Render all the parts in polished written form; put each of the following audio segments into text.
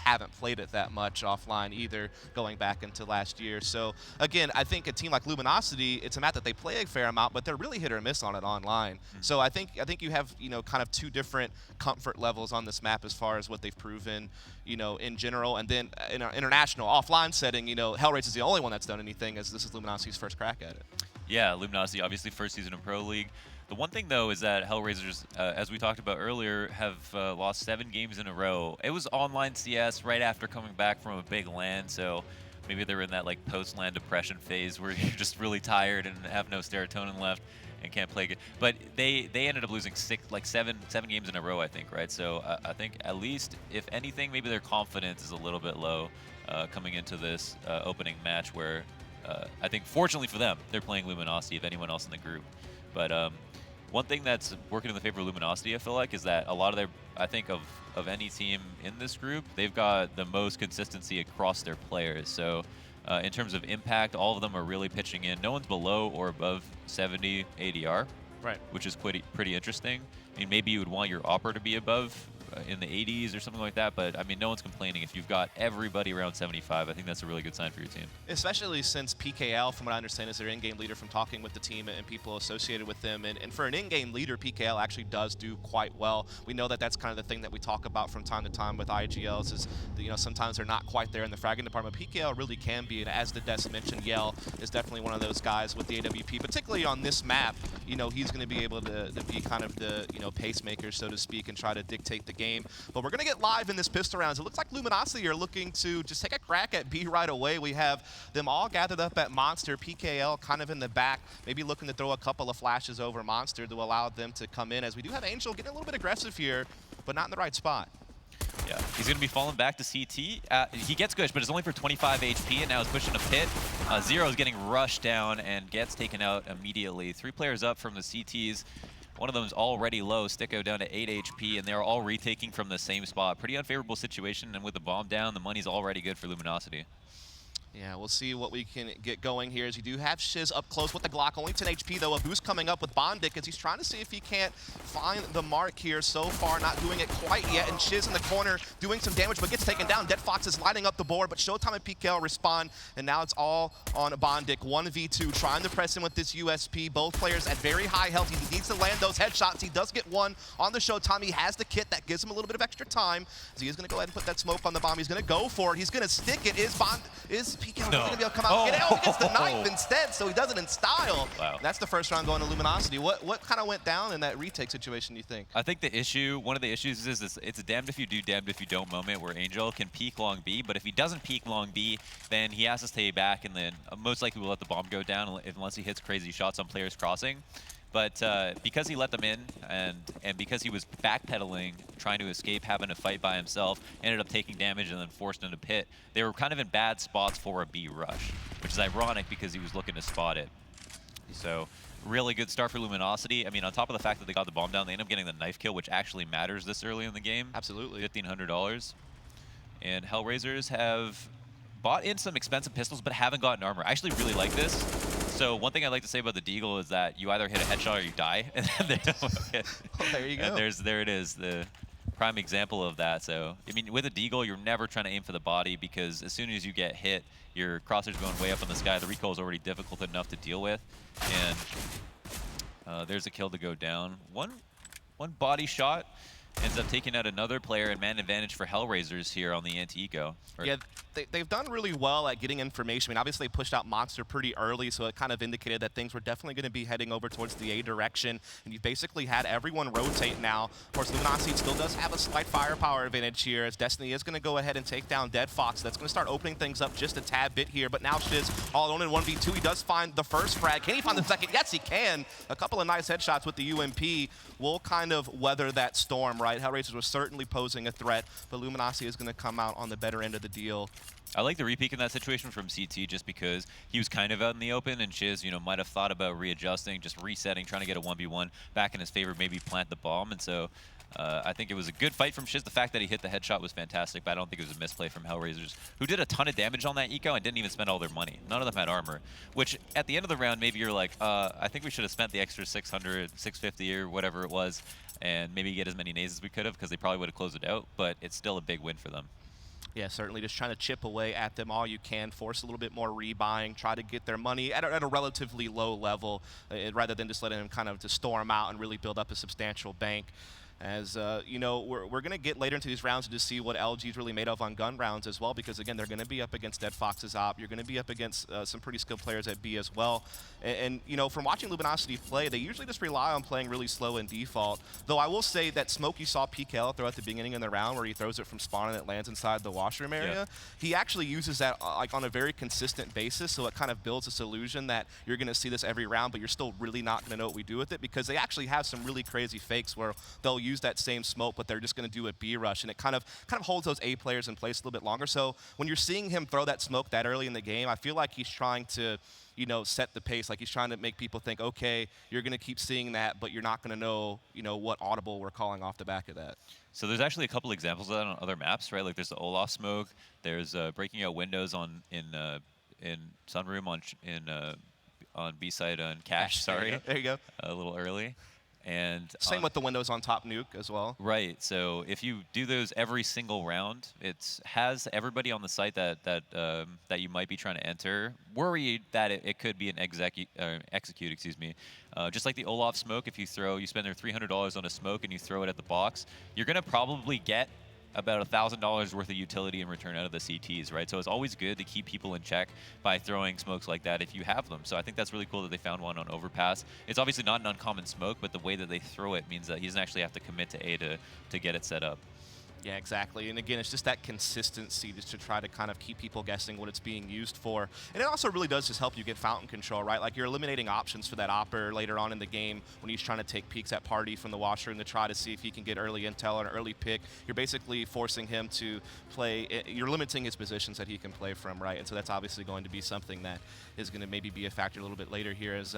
haven't played it that much offline either, going back into last year. So again, I think a team like Luminosity, it's a map that they play a fair amount, but they're really hit or miss on it online. So I think you have, you know, kind of two different comfort levels on this map as far as what they've proven, you know, in general, and then in our international offline setting, you know, HellRaisers is the only one that's done anything, as this is Luminosity's first crack at it. Yeah, Luminosity, obviously first season in Pro League. The one thing, though, is that HellRaisers, as we talked about earlier, have lost 7 games in a row. It was online CS right after coming back from a big LAN, so maybe they're in that like post-LAN depression phase where you're just really tired and have no serotonin left and can't play good. But they ended up losing seven games in a row, I think, right? So I think at least, if anything, maybe their confidence is a little bit low coming into this opening match where I think, fortunately for them, they're playing Luminosity, if anyone else in the group. But one thing that's working in the favor of Luminosity, I feel like, is that a lot of their, I think of any team in this group, they've got the most consistency across their players. So in terms of impact, all of them are really pitching in. No one's below or above 70 ADR, right? Which is pretty interesting. I mean, maybe you would want your Opera to be above in the 80s or something like that, but I mean, no one's complaining if you've got everybody around 75. I think that's a really good sign for your team. Especially since PKL, from what I understand, is their in-game leader from talking with the team and people associated with them. And for an in-game leader, PKL actually does do quite well. We know that that's kind of the thing that we talk about from time to time with IGLs is, you know, sometimes they're not quite there in the fragging department. PKL really can be, and as the Des mentioned, Yell is definitely one of those guys with the AWP, particularly on this map. You know, he's going to be able to be kind of the, you know, pacemaker, so to speak, and try to dictate the game. But we're going to get live in this pistol rounds. It looks like Luminosity are looking to just take a crack at B right away. We have them all gathered up at Monster. PKL kind of in the back, maybe looking to throw a couple of flashes over Monster to allow them to come in, as we do have Angel getting a little bit aggressive here, but not in the right spot. Yeah, he's going to be falling back to CT. He gets Gush, but it's only for 25 HP, and now he's pushing a pit. Zero is getting rushed down and gets taken out immediately. 3 players up from the CTs. One of them is already low, Sticko down to 8 HP, and they're all retaking from the same spot. Pretty unfavorable situation, and with the bomb down, the money's already good for Luminosity. Yeah, we'll see what we can get going here, as you do have Shiz up close with the Glock. Only 10 HP, though. A boost coming up with Bondic as he's trying to see if he can't find the mark here. So far, not doing it quite yet. And Shiz in the corner doing some damage, but gets taken down. Dead Fox is lighting up the board, but Showtime and PKL respond, and now it's all on Bondic. 1v2, trying to press him with this USP. Both players at very high health. He needs to land those headshots. He does get one on the Showtime. He has the kit that gives him a little bit of extra time, so he is going to go ahead and put that smoke on the bomb. He's going to go for it. He's going to stick it. Is PKL going to be able to come out and get it? Oh, he gets the knife instead, so he does it in style. Wow. That's the first round going to Luminosity. What kind of went down in that retake situation, do you think? I think one of the issues is this, it's a damned if you do, damned if you don't moment where Angel can peek long B, but if he doesn't peek long B, then he has to stay back, and then most likely will let the bomb go down unless he hits crazy shots on players crossing. But because he let them in, and because he was backpedaling, trying to escape having to fight by himself, ended up taking damage and then forced into pit, they were kind of in bad spots for a B rush, which is ironic because he was looking to spot it. So really good start for Luminosity. I mean, on top of the fact that they got the bomb down, they end up getting the knife kill, which actually matters this early in the game. Absolutely. $1,500. And HellRaisers have bought in some expensive pistols, but haven't gotten armor. I actually really like this. So one thing I'd like to say about the Deagle is that you either hit a headshot or you die. And well, there you go. And there it is, the prime example of that. So, I mean, with a Deagle, you're never trying to aim for the body, because as soon as you get hit, your crosshairs going way up in the sky. The recoil is already difficult enough to deal with. And there's a kill to go down. One body shot ends up taking out another player, and man advantage for HellRaisers here on the anti-eco. Yeah, they've done really well at getting information. I mean, obviously they pushed out Monster pretty early, so it kind of indicated that things were definitely going to be heading over towards the A direction, and you've basically had everyone rotate now. Of course, Luminosity still does have a slight firepower advantage here, as Destiny is going to go ahead and take down Dead Fox. That's going to start opening things up just a tad bit here, but now Shiz all alone in 1v2. He does find the first frag. Can he find the second? Yes, he can. A couple of nice headshots with the UMP will kind of weather that storm, right? HellRaisers was certainly posing a threat, but Luminosity is going to come out on the better end of the deal. I like the repeak in that situation from CT just because he was kind of out in the open, and Shiz, you know, might have thought about readjusting, just resetting, trying to get a 1v1 back in his favor, maybe plant the bomb. And so I think it was a good fight from Shiz. The fact that he hit the headshot was fantastic, but I don't think it was a misplay from HellRaisers, who did a ton of damage on that eco and didn't even spend all their money. None of them had armor, which at the end of the round, maybe you're like, I think we should have spent the extra 600, 650 or whatever it was, and maybe get as many nades as we could have, because they probably would have closed it out, but it's still a big win for them. Yeah, certainly. Just trying to chip away at them all you can, force a little bit more rebuying, try to get their money at a relatively low level, rather than just letting them kind of just storm out and really build up a substantial bank. As you know, we're going to get later into these rounds to see what LG is really made of on gun rounds as well, because again, they're going to be up against Dead Fox's op. You're going to be up against some pretty skilled players at B as well. And you know, from watching Luminosity play, they usually just rely on playing really slow in default. Though I will say that smoke you saw PKL throw at the beginning of the round, where he throws it from spawn and it lands inside the washroom area, he actually uses that like on a very consistent basis. So it kind of builds this illusion that you're going to see this every round, but you're still really not going to know what we do with it, because they actually have some really crazy fakes where they'll use that same smoke, but they're just going to do a B rush, and it kind of holds those A players in place a little bit longer. So when you're seeing him throw that smoke that early in the game, I feel like he's trying to, you know, set the pace. Like he's trying to make people think, okay, you're going to keep seeing that, but you're not going to know, you know, what audible we're calling off the back of that. So there's actually a couple examples of that on other maps, right? Like there's the Olaf smoke, there's breaking out windows in Sunroom on B side on Cache. Sorry, there you go. A little early. And same with the windows on top nuke as well. Right. So if you do those every single round, it has everybody on the site that you might be trying to enter worried that it could be an execute. Excuse me. Just like the Olaf smoke, if you spend their $300 on a smoke and you throw it at the box, you're gonna probably get about $1,000 worth of utility in return out of the CTs, right? So it's always good to keep people in check by throwing smokes like that if you have them. So I think that's really cool that they found one on Overpass. It's obviously not an uncommon smoke, but the way that they throw it means that he doesn't actually have to commit to A to get it set up. Yeah, exactly. And again, it's just that consistency just to try to kind of keep people guessing what it's being used for. And it also really does just help you get fountain control, right? Like you're eliminating options for that opper later on in the game when he's trying to take peeks at party from the washroom to try to see if he can get early intel or an early pick. You're basically forcing him to play, you're limiting his positions that he can play from, right? And so that's obviously going to be something that is going to maybe be a factor a little bit later here, as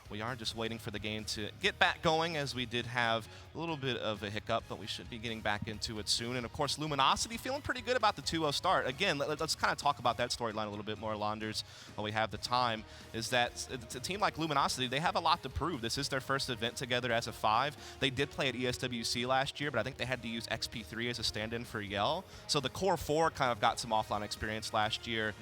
we are just waiting for the game to get back going, as we did have a little bit of a hiccup, but we should be getting back into it soon. And of course, Luminosity feeling pretty good about the 2-0 start. Again, let's kind of talk about that storyline a little bit more, Launders, while we have the time. Is that it's a team like Luminosity, they have a lot to prove. This is their first event together as a 5. They did play at ESWC last year, but I think they had to use XP3 as a stand-in for Yell. So the core 4 kind of got some offline experience last year.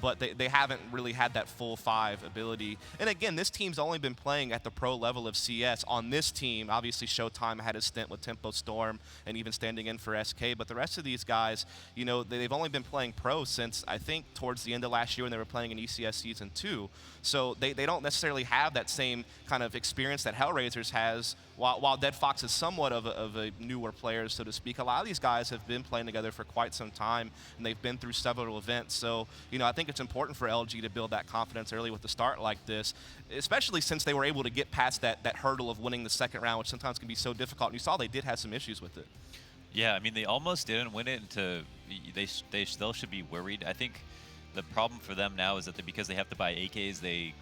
But they haven't really had that full 5 ability. And again, this team's only been playing at the pro level of CS. On this team, obviously Showtime had a stint with Tempo Storm and even standing in for SK. But the rest of these guys, you know, they've only been playing pro since, I think, towards the end of last year when they were playing in ECS Season 2. So they don't necessarily have that same kind of experience that HellRaisers has. While Dead Fox is somewhat of a newer player, so to speak, a lot of these guys have been playing together for quite some time, and they've been through several events. So, you know, I think it's important for LG to build that confidence early with the start like this, especially since they were able to get past that hurdle of winning the second round, which sometimes can be so difficult. And you saw they did have some issues with it. Yeah, I mean, they almost didn't win it, and they still should be worried. I think the problem for them now is that because they have to buy AKs, they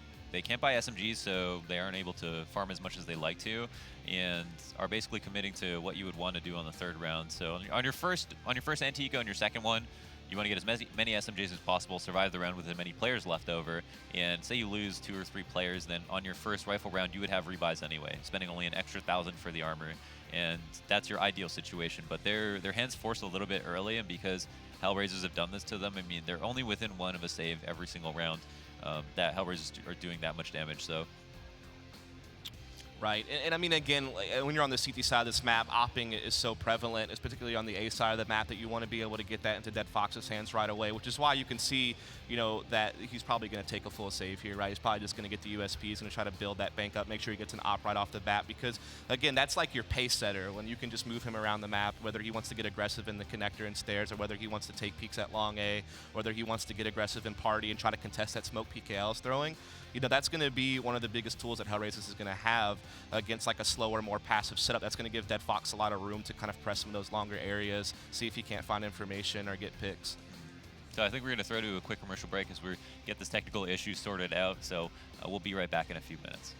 can't buy SMGs, so they aren't able to farm as much as they like to, and are basically committing to what you would want to do on the third round. So on your first anti-eco and your second one, you want to get as many SMGs as possible, survive the round with as many players left over, and say you lose 2 or 3 players, then on your first rifle round you would have rebuys anyway, spending only an extra 1,000 for the armor, and that's your ideal situation. But their hands forced a little bit early, and because HellRaisers have done this to them, I mean, they're only within 1 of a save every single round. That HellRaisers are doing that much damage, so. Right, and I mean, again, when you're on the CT side of this map, opping is so prevalent, it's particularly on the A side of the map, that you want to be able to get that into Dead Fox's hands right away, which is why you can see, you know, that he's probably going to take a full save here, right? He's probably just going to get the USP, he's going to try to build that bank up, make sure he gets an op right off the bat, because, again, that's like your pace setter, when you can just move him around the map, whether he wants to get aggressive in the connector and stairs, or whether he wants to take peeks at long A, whether he wants to get aggressive in party and try to contest that smoke PKL is throwing. You know, that's going to be one of the biggest tools that HellRaisers is going to have against like a slower, more passive setup. That's going to give Dead Fox a lot of room to kind of press some of those longer areas, see if he can't find information or get picks. So I think we're going to throw to a quick commercial break as we get this technical issue sorted out. So we'll be right back in a few minutes.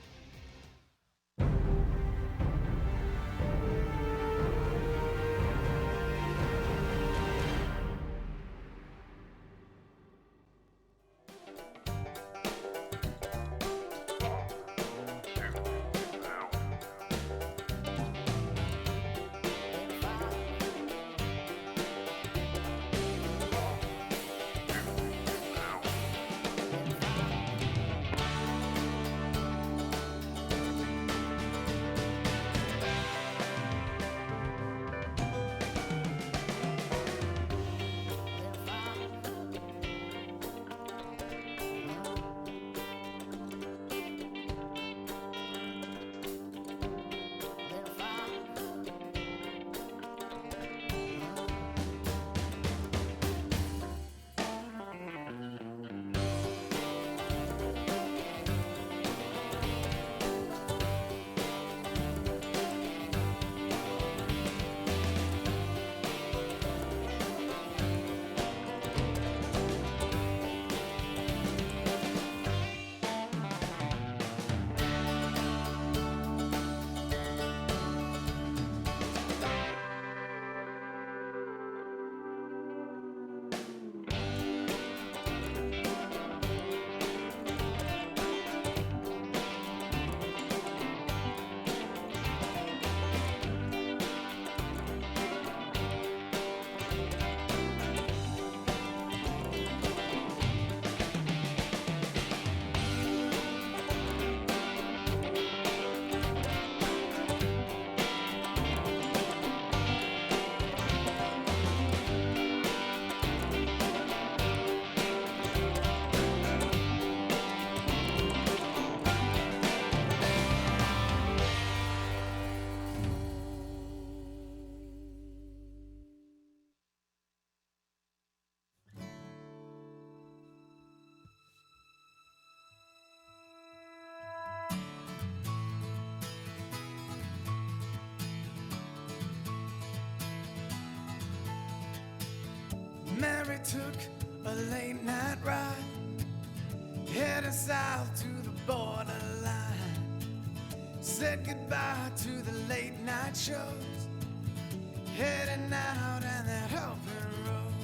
took a late night ride, heading south to the borderline. Said goodbye to the late night shows, heading out on that open road.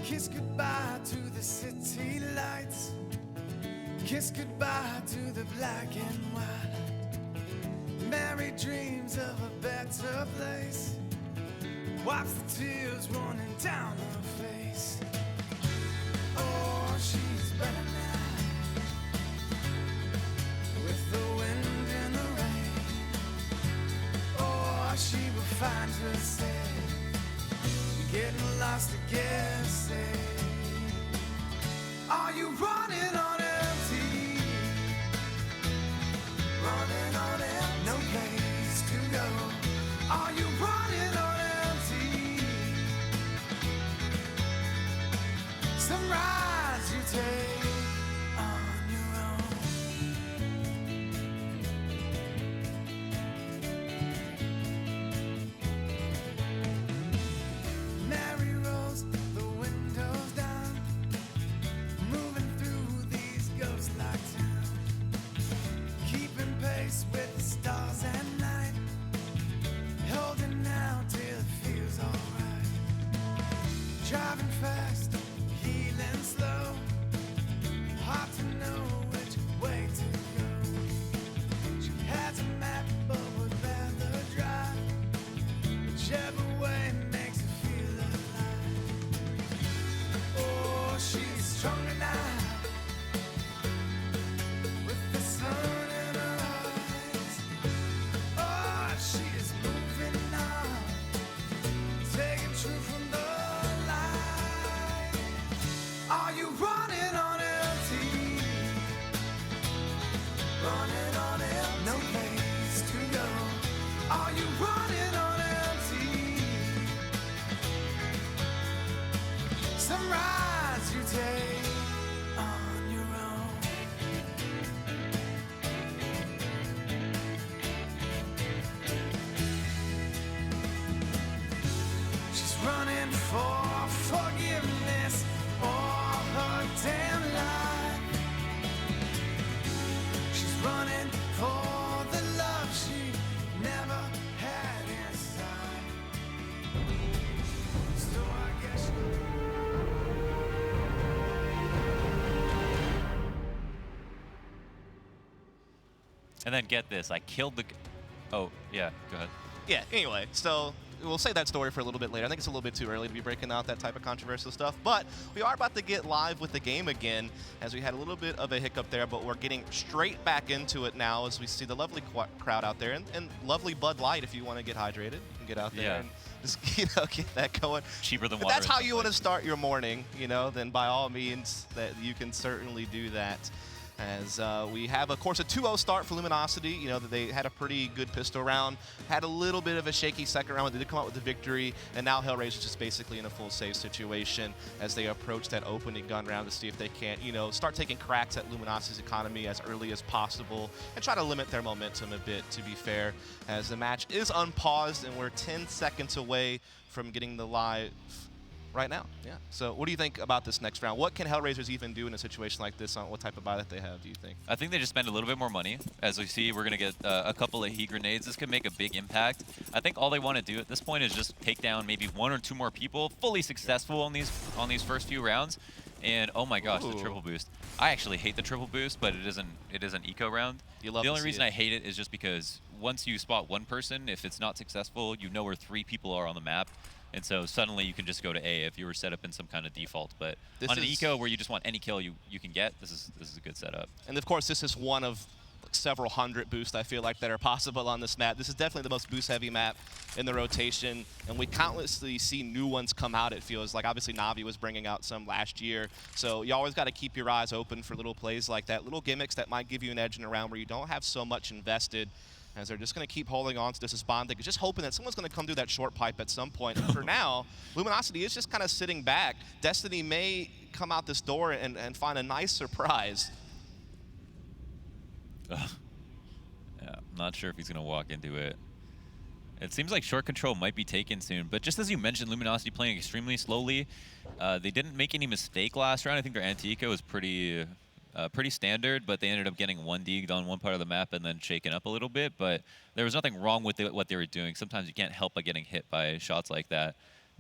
Kiss goodbye to the city lights, kiss goodbye to the black and white. Merry dreams of a better place, wipes the tears running down her face. Oh, she's better now, with the wind and the rain. Oh, she will find herself getting lost again, say. Are you running on empty? Running on empty. No place to go. Are you running on empty? Some rides you take on your own. Mary rolls the windows down, moving through these ghost-like towns, keeping pace with the stars at night, holding out till it feels alright. Driving fast, healing slow, hard to know which way to go. She has a map but would rather drive whichever way makes her feel alive. Oh, she's stronger now, with the sun in her eyes. Oh, she is moving now, taking truth from the light. Are you running on empty? Running on empty. No place to go. Are you running on empty? Some rides you take on your own. She's running for forgiveness all her damn life. She's running for the love she never had inside. So I guess And then get this, I killed the... Oh, yeah, go ahead. Yeah, anyway, so we'll save that story for a little bit later. I think it's a little bit too early to be breaking out that type of controversial stuff, but we are about to get live with the game again, as we had a little bit of a hiccup there, but we're getting straight back into it now as we see the lovely crowd out there, and lovely Bud Light if you want to get hydrated. You can get out there and just, get that going. Cheaper than If water. that's how you want to start your morning, then by all means, that you can certainly do that. As we have, of course, a 2-0 start for Luminosity. That they had a pretty good pistol round, had a little bit of a shaky second round, but they did come out with the victory. And now HellRaisers just basically in a full save situation as they approach that opening gun round to see if they can't, start taking cracks at Luminosity's economy as early as possible and try to limit their momentum a bit, to be fair, as the match is unpaused and we're 10 seconds away from getting the live right now. Yeah. So what do you think about this next round? What can HellRaisers even do in a situation like this? On what type of buy that they have, do you think? I think they just spend a little bit more money. As we see, we're going to get a couple of heat grenades. This could make a big impact. I think all they want to do at this point is just take down maybe 1 or 2 more people, fully successful on these first few rounds. And oh my gosh, the triple boost. I actually hate the triple boost, but it is an eco round. You love the only reason I hate it is just because once you spot one person, if it's not successful, you know where 3 people are on the map. And so suddenly you can just go to A if you were set up in some kind of default. But on an eco where you just want any kill you can get, this is a good setup. And of course, this is one of several hundred boosts I feel like that are possible on this map. This is definitely the most boost-heavy map in the rotation, and we countlessly see new ones come out, it feels like. Obviously, Navi was bringing out some last year, so you always got to keep your eyes open for little plays like that, little gimmicks that might give you an edge in a round where you don't have so much invested, as they're just going to keep holding on to this bonding, just hoping that someone's going to come through that short pipe at some point. And for now, Luminosity is just kind of sitting back. Destiny may come out this door and find a nice surprise. Not sure if he's going to walk into it. It seems like short control might be taken soon, but just as you mentioned, Luminosity playing extremely slowly. They didn't make any mistake last round. I think their anti-eco was pretty standard, but they ended up getting 1D'd on one part of the map and then shaken up a little bit. But there was nothing wrong with what they were doing. Sometimes you can't help but getting hit by shots like that.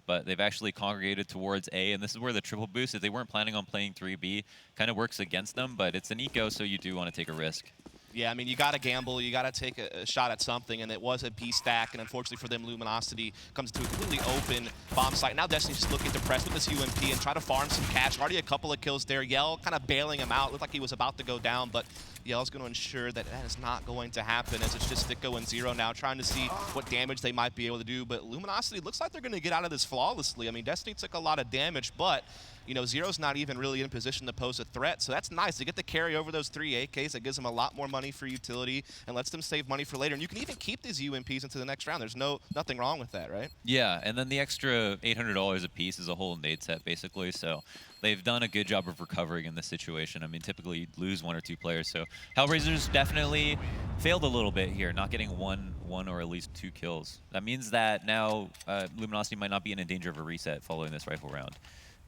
But they've actually congregated towards A, and this is where the triple boost, if they weren't planning on playing 3B, kind of works against them, but it's an eco, so you do want to take a risk. Yeah, I mean, you got to gamble. You got to take a shot at something, and it was a B stack, and unfortunately for them, Luminosity comes to a completely open bomb site. Now Destiny's just looking to press with this UMP and try to farm some cash. Already a couple of kills there. Yell kind of bailing him out. Looked like he was about to go down, but Yell's going to ensure that that is not going to happen, as it's just Sticko and Zero now trying to see what damage they might be able to do. But Luminosity looks like they're going to get out of this flawlessly. I mean, Destiny took a lot of damage, but you know, Zero's not even really in position to pose a threat, so that's nice. To get to carry over those 3 AKs, that gives them a lot more money for utility and lets them save money for later. And you can even keep these UMPs into the next round. There's nothing wrong with that, right? Yeah, and then the extra $800 a piece is a whole nade set, basically, so they've done a good job of recovering in this situation. I mean, typically you'd lose 1 or 2 players, so HellRaisers definitely failed a little bit here, not getting one or at least 2 kills. That means that now Luminosity might not be in danger of a reset following this rifle round.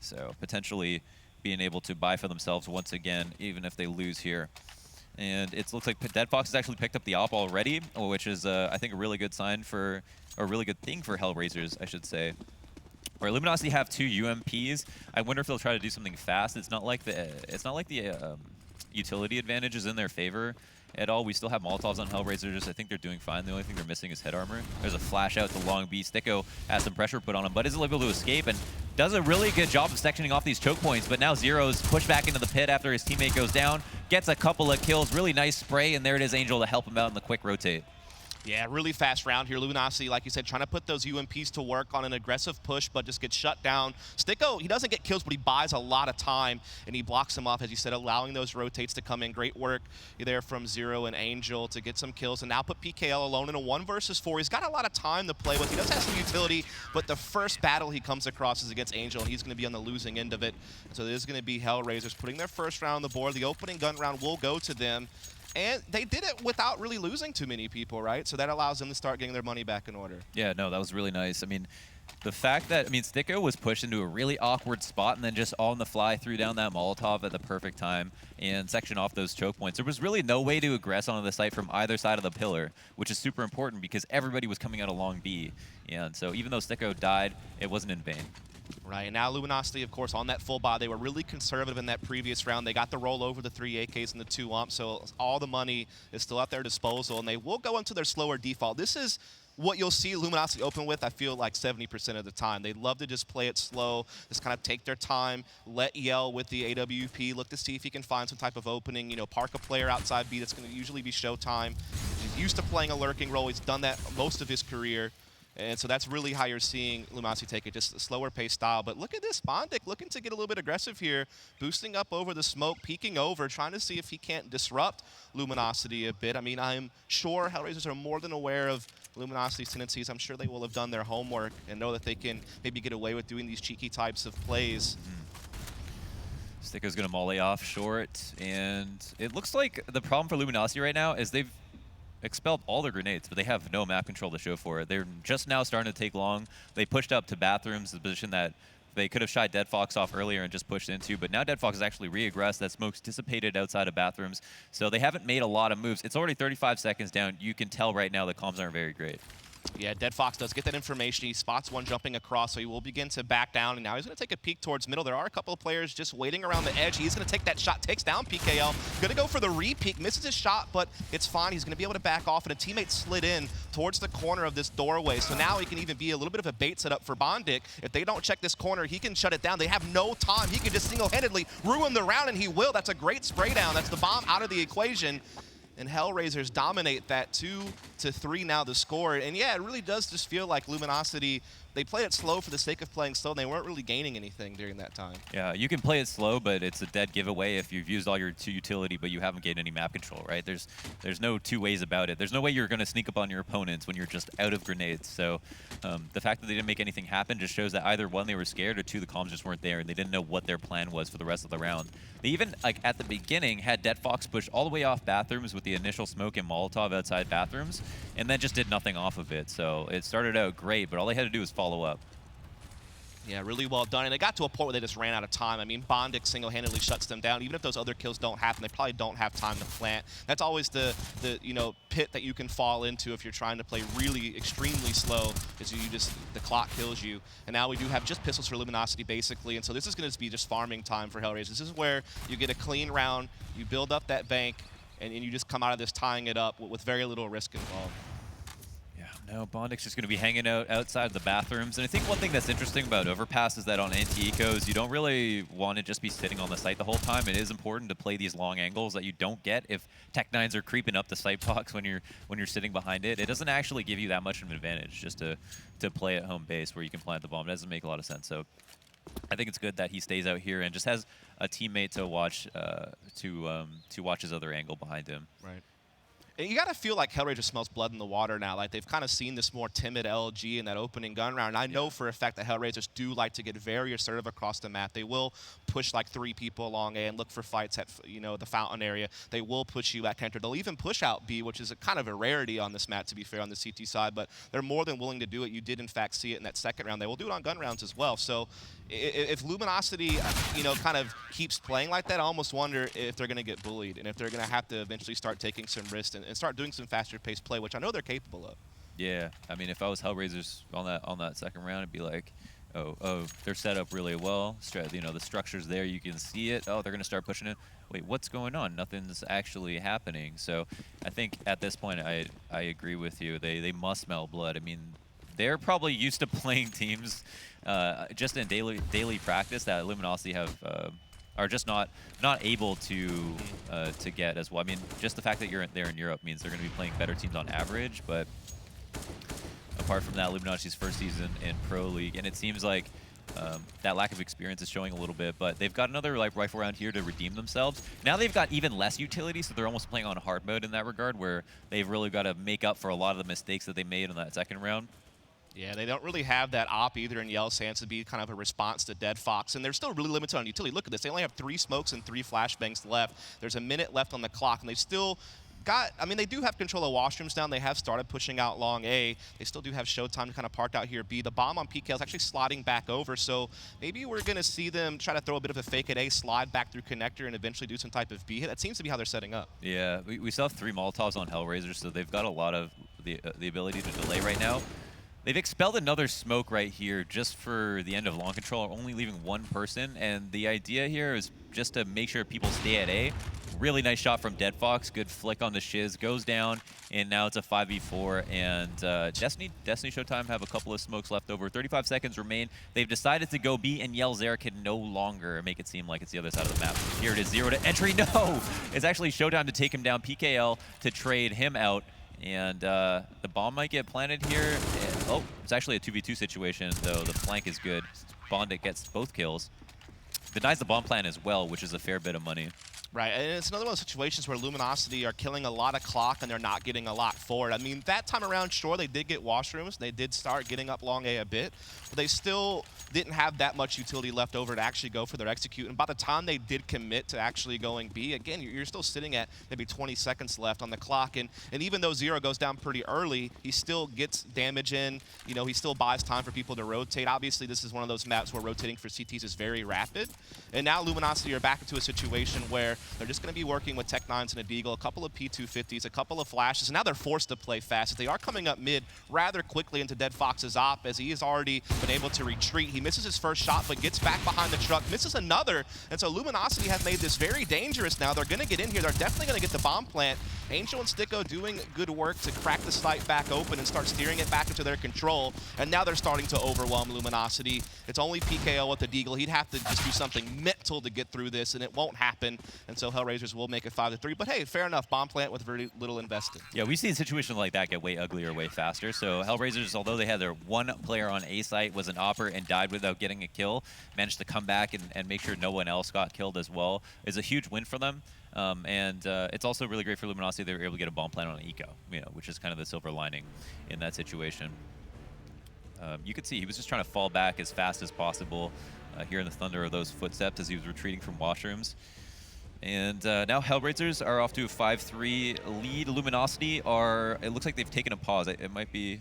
So potentially being able to buy for themselves once again, even if they lose here. And it looks like Dead Fox has actually picked up the op already, which is, I think, a really good sign for, or a really good thing for HellRaisers, I should say. Where Luminosity have 2 UMPs, I wonder if they'll try to do something fast. It's not like the utility advantage is in their favor at all. We still have Molotovs on HellRaisers. I think they're doing fine. The only thing they're missing is head armor. There's a flash out to long B. Sticko has some pressure put on him, but isn't able to escape and does a really good job of sectioning off these choke points. But now Zero's pushed back into the pit after his teammate goes down, gets a couple of kills, really nice spray, and there it is, Angel to help him out in the quick rotate. Yeah, really fast round here. Luminosity, like you said, trying to put those UMPs to work on an aggressive push, but just gets shut down. Sticko, he doesn't get kills, but he buys a lot of time, and he blocks them off, as you said, allowing those rotates to come in. Great work there from Zero and Angel to get some kills, and now put PKL alone in a 1 versus 4. He's got a lot of time to play with. He does have some utility, but the first battle he comes across is against Angel, and he's going to be on the losing end of it. So this is going to be HellRaisers putting their first round on the board. The opening gun round will go to them. And they did it without really losing too many people, right? So that allows them to start getting their money back in order. Yeah, no, that was really nice. I mean, the fact that, Sticko was pushed into a really awkward spot and then just on the fly threw down that Molotov at the perfect time and sectioned off those choke points. There was really no way to aggress onto the site from either side of the pillar, which is super important because everybody was coming out of long B. And so even though Sticko died, it wasn't in vain. Right, and now Luminosity, of course, on that full buy. They were really conservative in that previous round. They got the roll over the 3 AKs and the 2 umps, so all the money is still at their disposal, and they will go into their slower default. This is what you'll see Luminosity open with, I feel like 70% of the time. They love to just play it slow, just kind of take their time, let Yell with the AWP, look to see if he can find some type of opening, you know, park a player outside B. That's going to usually be Showtime. He's used to playing a lurking role. He's done that most of his career. And so that's really how you're seeing Luminosity take it, just a slower pace style. But look at this, Bondic looking to get a little bit aggressive here, boosting up over the smoke, peeking over, trying to see if he can't disrupt Luminosity a bit. I mean, I'm sure HellRaisers are more than aware of Luminosity's tendencies. I'm sure they will have done their homework and know that they can maybe get away with doing these cheeky types of plays. Sticko's going to molly off short, and it looks like the problem for Luminosity right now is they've expelled all their grenades, but they have no map control to show for it. They're just now starting to take long. They pushed up to bathrooms, the position that they could have shied Dead Fox off earlier and just pushed into, but now Dead Fox is actually re-aggressed. That smoke's dissipated outside of bathrooms, so they haven't made a lot of moves. It's already 35 seconds down. You can tell right now the comms aren't very great. Yeah, Dead Fox does get that information. He spots one jumping across, so he will begin to back down. And now he's going to take a peek towards middle. There are a couple of players just waiting around the edge. He's going to take that shot, takes down PKL. Going to go for the re-peek, misses his shot, but it's fine. He's going to be able to back off, and a teammate slid in towards the corner of this doorway. So now he can even be a little bit of a bait setup for Bondic. If they don't check this corner, he can shut it down. They have no time. He can just single-handedly ruin the round, and he will. That's a great spray down. That's the bomb out of the equation. And HellRaisers dominate that 2-3 now the score. And yeah, it really does just feel like Luminosity, they played it slow for the sake of playing slow, and they weren't really gaining anything during that time. Yeah, you can play it slow, but it's a dead giveaway if you've used all your utility, but you haven't gained any map control, right? There's no two ways about it. There's no way you're going to sneak up on your opponents when you're just out of grenades. So the fact that they didn't make anything happen just shows that either one, they were scared, or two, the comms just weren't there, and they didn't know what their plan was for the rest of the round. They even, like at the beginning, had Dead Fox push all the way off bathrooms with with the initial smoke and Molotov outside bathrooms, and then just did nothing off of it. So it started out great, but all they had to do was follow up. Yeah, really well done. And it got to a point where they just ran out of time. I mean, Bondic single-handedly shuts them down. Even if those other kills don't happen, they probably don't have time to plant. That's always the pit that you can fall into if you're trying to play really extremely slow, is the clock kills you. And now we do have just pistols for Luminosity, basically. And so this is going to be just farming time for HellRaisers. This is where you get a clean round, you build up that bank, and you just come out of this tying it up with very little risk involved. No, Bondic's just going to be hanging out outside the bathrooms. And I think one thing that's interesting about Overpass is that on anti-ecos, you don't really want to just be sitting on the site the whole time. It is important to play these long angles that you don't get if Tech9s are creeping up the site box when you're sitting behind it. It doesn't actually give you that much of an advantage just to play at home base where you can plant the bomb. It doesn't make a lot of sense. So I think it's good that he stays out here and just has a teammate to watch watch his other angle behind him. Right. And you got to feel like HellRaisers smells blood in the water now. Like, they've kind of seen this more timid LG in that opening gun round. And I know for a fact that HellRaisers do like to get very assertive across the map. They will push like 3 people along A and look for fights at, the fountain area. They will push you at Kenter. They'll even push out B, which is kind of a rarity on this map, to be fair, on the CT side. But they're more than willing to do it. You did, in fact, see it in that second round. They will do it on gun rounds as well. So if Luminosity, kind of keeps playing like that, I almost wonder if they're going to get bullied and if they're going to have to eventually start taking some risks and start doing some faster-paced play, which I know they're capable of. Yeah, I mean, if I was HellRaisers on that second round, it'd be like, oh, they're set up really well. The structure's there, you can see it. Oh, they're going to start pushing it. Wait, what's going on? Nothing's actually happening. So I think at this point, I agree with you. They must smell blood. I mean, they're probably used to playing teams just in daily practice that Luminosity are just not able to get as well. I mean, just the fact that you're there in Europe means they're going to be playing better teams on average. But apart from that, Luminosity's first season in Pro League, and it seems like that lack of experience is showing a little bit. But they've got another rifle round here to redeem themselves. Now they've got even less utility, so they're almost playing on hard mode in that regard, where they've really got to make up for a lot of the mistakes that they made in that second round. Yeah, they don't really have that op either in Yell's hands to be kind of a response to Dead Fox, and they're still really limited on utility. Look at this. They only have 3 smokes and 3 flashbangs left. There's a minute left on the clock, and they've still got, they do have control of washrooms down. They have started pushing out long A. They still do have Showtime to kind of park out here B. The bomb on PK is actually sliding back over, so maybe we're going to see them try to throw a bit of a fake at A, slide back through connector, and eventually do some type of B hit. That seems to be how they're setting up. Yeah, we still have 3 Molotovs on HellRaisers, so they've got a lot of the ability to delay right now. They've expelled another smoke right here just for the end of long control, only leaving 1 person. And the idea here is just to make sure people stay at A. Really nice shot from Dead Fox. Good flick on the shiz. Goes down, and now it's a 5v4. And Destiny Showtime have a couple of smokes left over. 35 seconds remain. They've decided to go B, and Yellzera can no longer make it seem like it's the other side of the map. Here it is, 0 to entry. No! It's actually Showtime to take him down. PKL to trade him out. And the bomb might get planted here. Oh, it's actually a 2v2 situation, though. The flank is good. Bondic gets both kills. Denies the bomb plant as well, which is a fair bit of money. Right, and it's another one of those situations where Luminosity are killing a lot of clock and they're not getting a lot for it. I mean, that time around, sure, they did get washrooms. They did start getting up long A bit, but they still didn't have that much utility left over to actually go for their execute. And by the time they did commit to actually going B, again, you're still sitting at maybe 20 seconds left on the clock. And even though Zero goes down pretty early, he still gets damage in. He still buys time for people to rotate. Obviously, this is one of those maps where rotating for CTs is very rapid. And now Luminosity are back into a situation where they're just going to be working with Tech9s and a Deagle, a couple of P250s, a couple of flashes, and now they're forced to play fast. They are coming up mid rather quickly into Dead Fox's op, as he has already been able to retreat. He misses his first shot, but gets back behind the truck, misses another, and so Luminosity have made this very dangerous now. They're going to get in here. They're definitely going to get the bomb plant. Angel and Sticko doing good work to crack the site back open and start steering it back into their control, and now they're starting to overwhelm Luminosity. It's only PKO with the Deagle. He'd have to just do something mental to get through this, and it won't happen, and so HellRaisers will make it 5-3. But hey, fair enough. Bomb plant with very little invested. Yeah, we've seen situations like that get way uglier, way faster. So HellRaisers, although they had their 1 player on A site, was an opper and died without getting a kill, managed to come back and make sure no one else got killed as well. Is a huge win for them. It's also really great for Luminosity. They were able to get a bomb plant on an eco, which is kind of the silver lining in that situation. You could see he was just trying to fall back as fast as possible, hearing the thunder of those footsteps as he was retreating from washrooms. And now HellRaisers are off to a 5-3 lead. Luminosity are, it looks like they've taken a pause. It might be,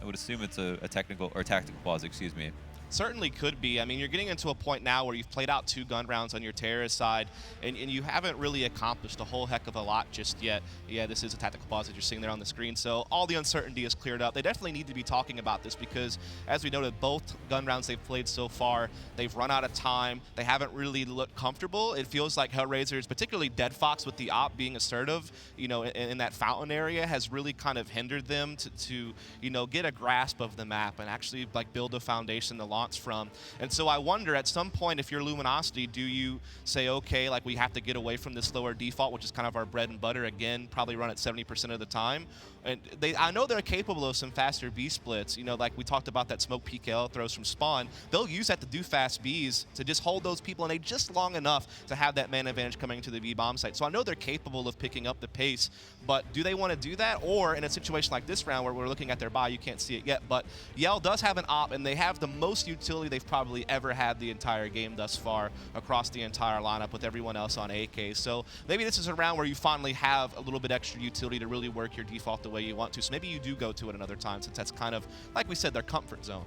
I would assume it's a technical or tactical pause, excuse me. Certainly could be. I mean, you're getting into a point now where you've played out 2 gun rounds on your terrorist side, and you haven't really accomplished a whole heck of a lot just yet. Yeah, this is a tactical pause that you're seeing there on the screen, so all the uncertainty is cleared up. They definitely need to be talking about this because, as we noted, both gun rounds they've played so far, they've run out of time. They haven't really looked comfortable. It feels like HellRaisers, particularly Dead Fox with the op being assertive, you know, in that fountain area has really kind of hindered them to you know, get a grasp of the map and actually like build a foundation to launch from. And so I wonder at some point, if you're Luminosity, do you say, okay, like we have to get away from this lower default, which is kind of our bread and butter, again, probably run at 70% of the time. And I know they're capable of some faster B splits, you know, like we talked about that smoke PKL throws from spawn. They'll use that to do fast Bs to just hold those people in A just long enough to have that man advantage coming to the B bomb site. So I know they're capable of picking up the pace, but do they want to do that? Or in a situation like this round where we're looking at their buy, you can't see it yet, but Yell does have an op and they have the most utility they've probably ever had the entire game thus far across the entire lineup with everyone else on AK. So maybe this is a round where you finally have a little bit extra utility to really work your default the way you want to. So maybe you do go to it another time since that's kind of, like we said, their comfort zone.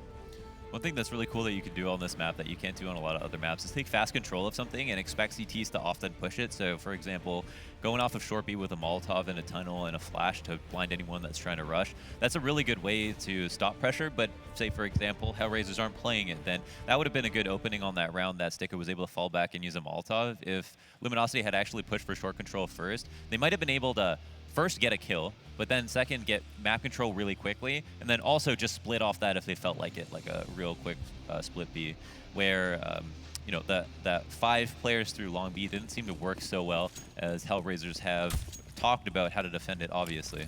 One thing that's really cool that you can do on this map that you can't do on a lot of other maps is take fast control of something and expect CTs to often push it. So, for example, going off of short B with a Molotov in a tunnel and a flash to blind anyone that's trying to rush, that's a really good way to stop pressure. But say, for example, HellRaisers aren't playing it, then that would have been a good opening on that round that Sticker was able to fall back and use a Molotov. If Luminosity had actually pushed for short control first, they might have been able to first get a kill, but then second get map control really quickly, and then also just split off that if they felt like it, like a real quick split B, where you know, that 5 players through long B didn't seem to work so well as HellRaisers have talked about how to defend it, obviously.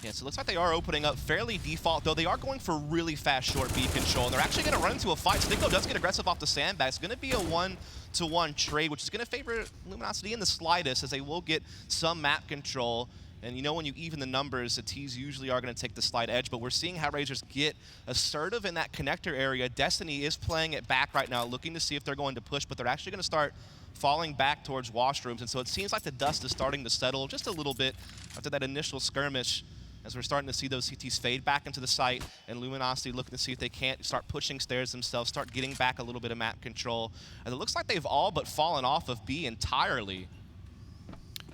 Yeah, so it looks like they are opening up fairly default, though they are going for really fast short B control. And they're actually going to run into a fight. Stinko does get aggressive off the sandbag. It's going to be a 1-to-1 trade, which is going to favor Luminosity in the slightest, as they will get some map control. And you know, when you even the numbers, the T's usually are going to take the slight edge, but we're seeing HellRaisers get assertive in that connector area. Destiny is playing it back right now, looking to see if they're going to push, but they're actually going to start falling back towards washrooms. And so it seems like the dust is starting to settle just a little bit after that initial skirmish, as we're starting to see those CTs fade back into the site, and Luminosity looking to see if they can't start pushing stairs themselves, start getting back a little bit of map control. And it looks like they've all but fallen off of B entirely.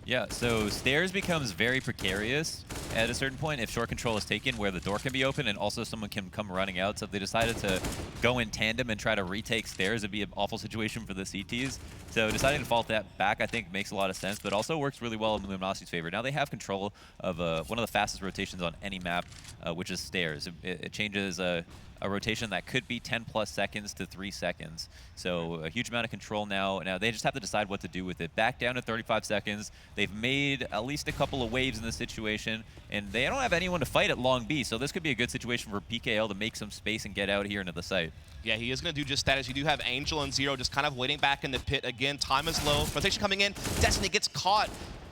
Yeah, so stairs becomes very precarious at a certain point if short control is taken, where the door can be open and also someone can come running out. So if they decided to go in tandem and try to retake stairs, it'd be an awful situation for the CTs. So deciding to fall that back, I think, makes a lot of sense, but also works really well in Luminosity's favor. Now they have control of one of the fastest rotations on any map, which is stairs. It changes a rotation that could be 10 plus seconds to 3 seconds. So a huge amount of control now. Now they just have to decide what to do with it. Back down to 35 seconds. They've made at least a couple of waves in this situation, and they don't have anyone to fight at long B, so this could be a good situation for PKL to make some space and get out here into the site. Yeah, he is going to do just that, as you do have Angel and Zero just kind of waiting back in the pit. Again, time is low. Rotation coming in. Destiny gets caught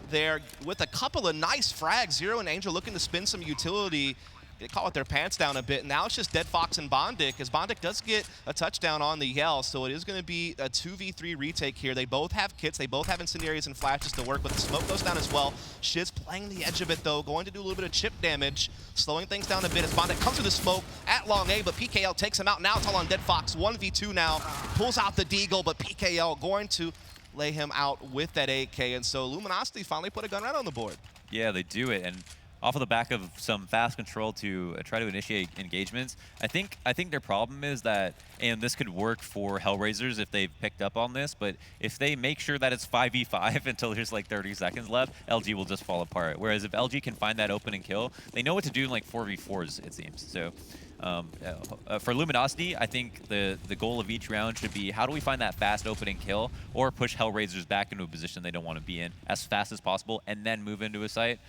there with a couple of nice frags. Zero and Angel looking to spin some utility. Get caught with their pants down a bit. Now it's just Dead Fox and Bondic, as Bondic does get a touchdown on the Yell, so it is going to be a 2v3 retake here. They both have kits. They both have incendiaries and flashes to work with. The smoke goes down as well. Shiz playing the edge of it, though, going to do a little bit of chip damage, slowing things down a bit as Bondic comes through the smoke at long A, but PKL takes him out. Now it's all on Dead Fox. 1v2 now. Pulls out the Deagle, but PKL going to lay him out with that AK, and so Luminosity finally put a gun right on the board. Yeah, they do it, and off of the back of some fast control to try to initiate engagements. I think their problem is that, and this could work for HellRaisers if they've picked up on this, but if they make sure that it's 5v5 until there's like 30 seconds left, LG will just fall apart. Whereas if LG can find that open and kill, they know what to do in like 4v4s, it seems. So for Luminosity, I think the goal of each round should be, how do we find that fast opening kill or push HellRaisers back into a position they don't want to be in as fast as possible and then move into a site.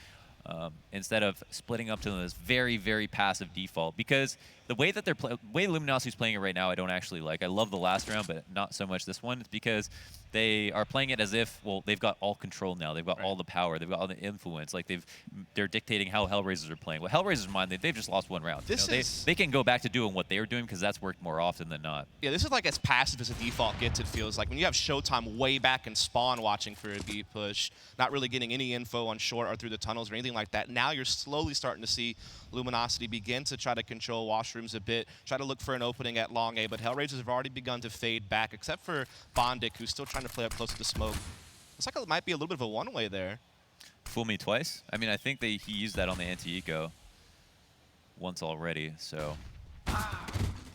Instead of splitting up to this very, very passive default. Because the way that way Luminosity's playing it right now, I don't actually like. I love the last round, but not so much this one. It's because they are playing it as if, well, they've got all control now. They've got all the power. They've got all the influence. Like they're dictating how HellRaisers are playing. Well, HellRaisers' mind, they've just lost one round. They can go back to doing what they were doing because that's worked more often than not. Yeah, this is like as passive as a default gets, it feels like. When you have Showtime way back in Spawn watching for a B push, not really getting any info on short or through the tunnels or anything like that. Now you're slowly starting to see Luminosity begin to try to control washrooms a bit, try to look for an opening at long A, but HellRaisers have already begun to fade back, except for Bondic, who's still trying to play up close to the smoke. Looks like it might be a little bit of a one-way there. Fool me twice? I mean, I think he used that on the anti-eco once already, so.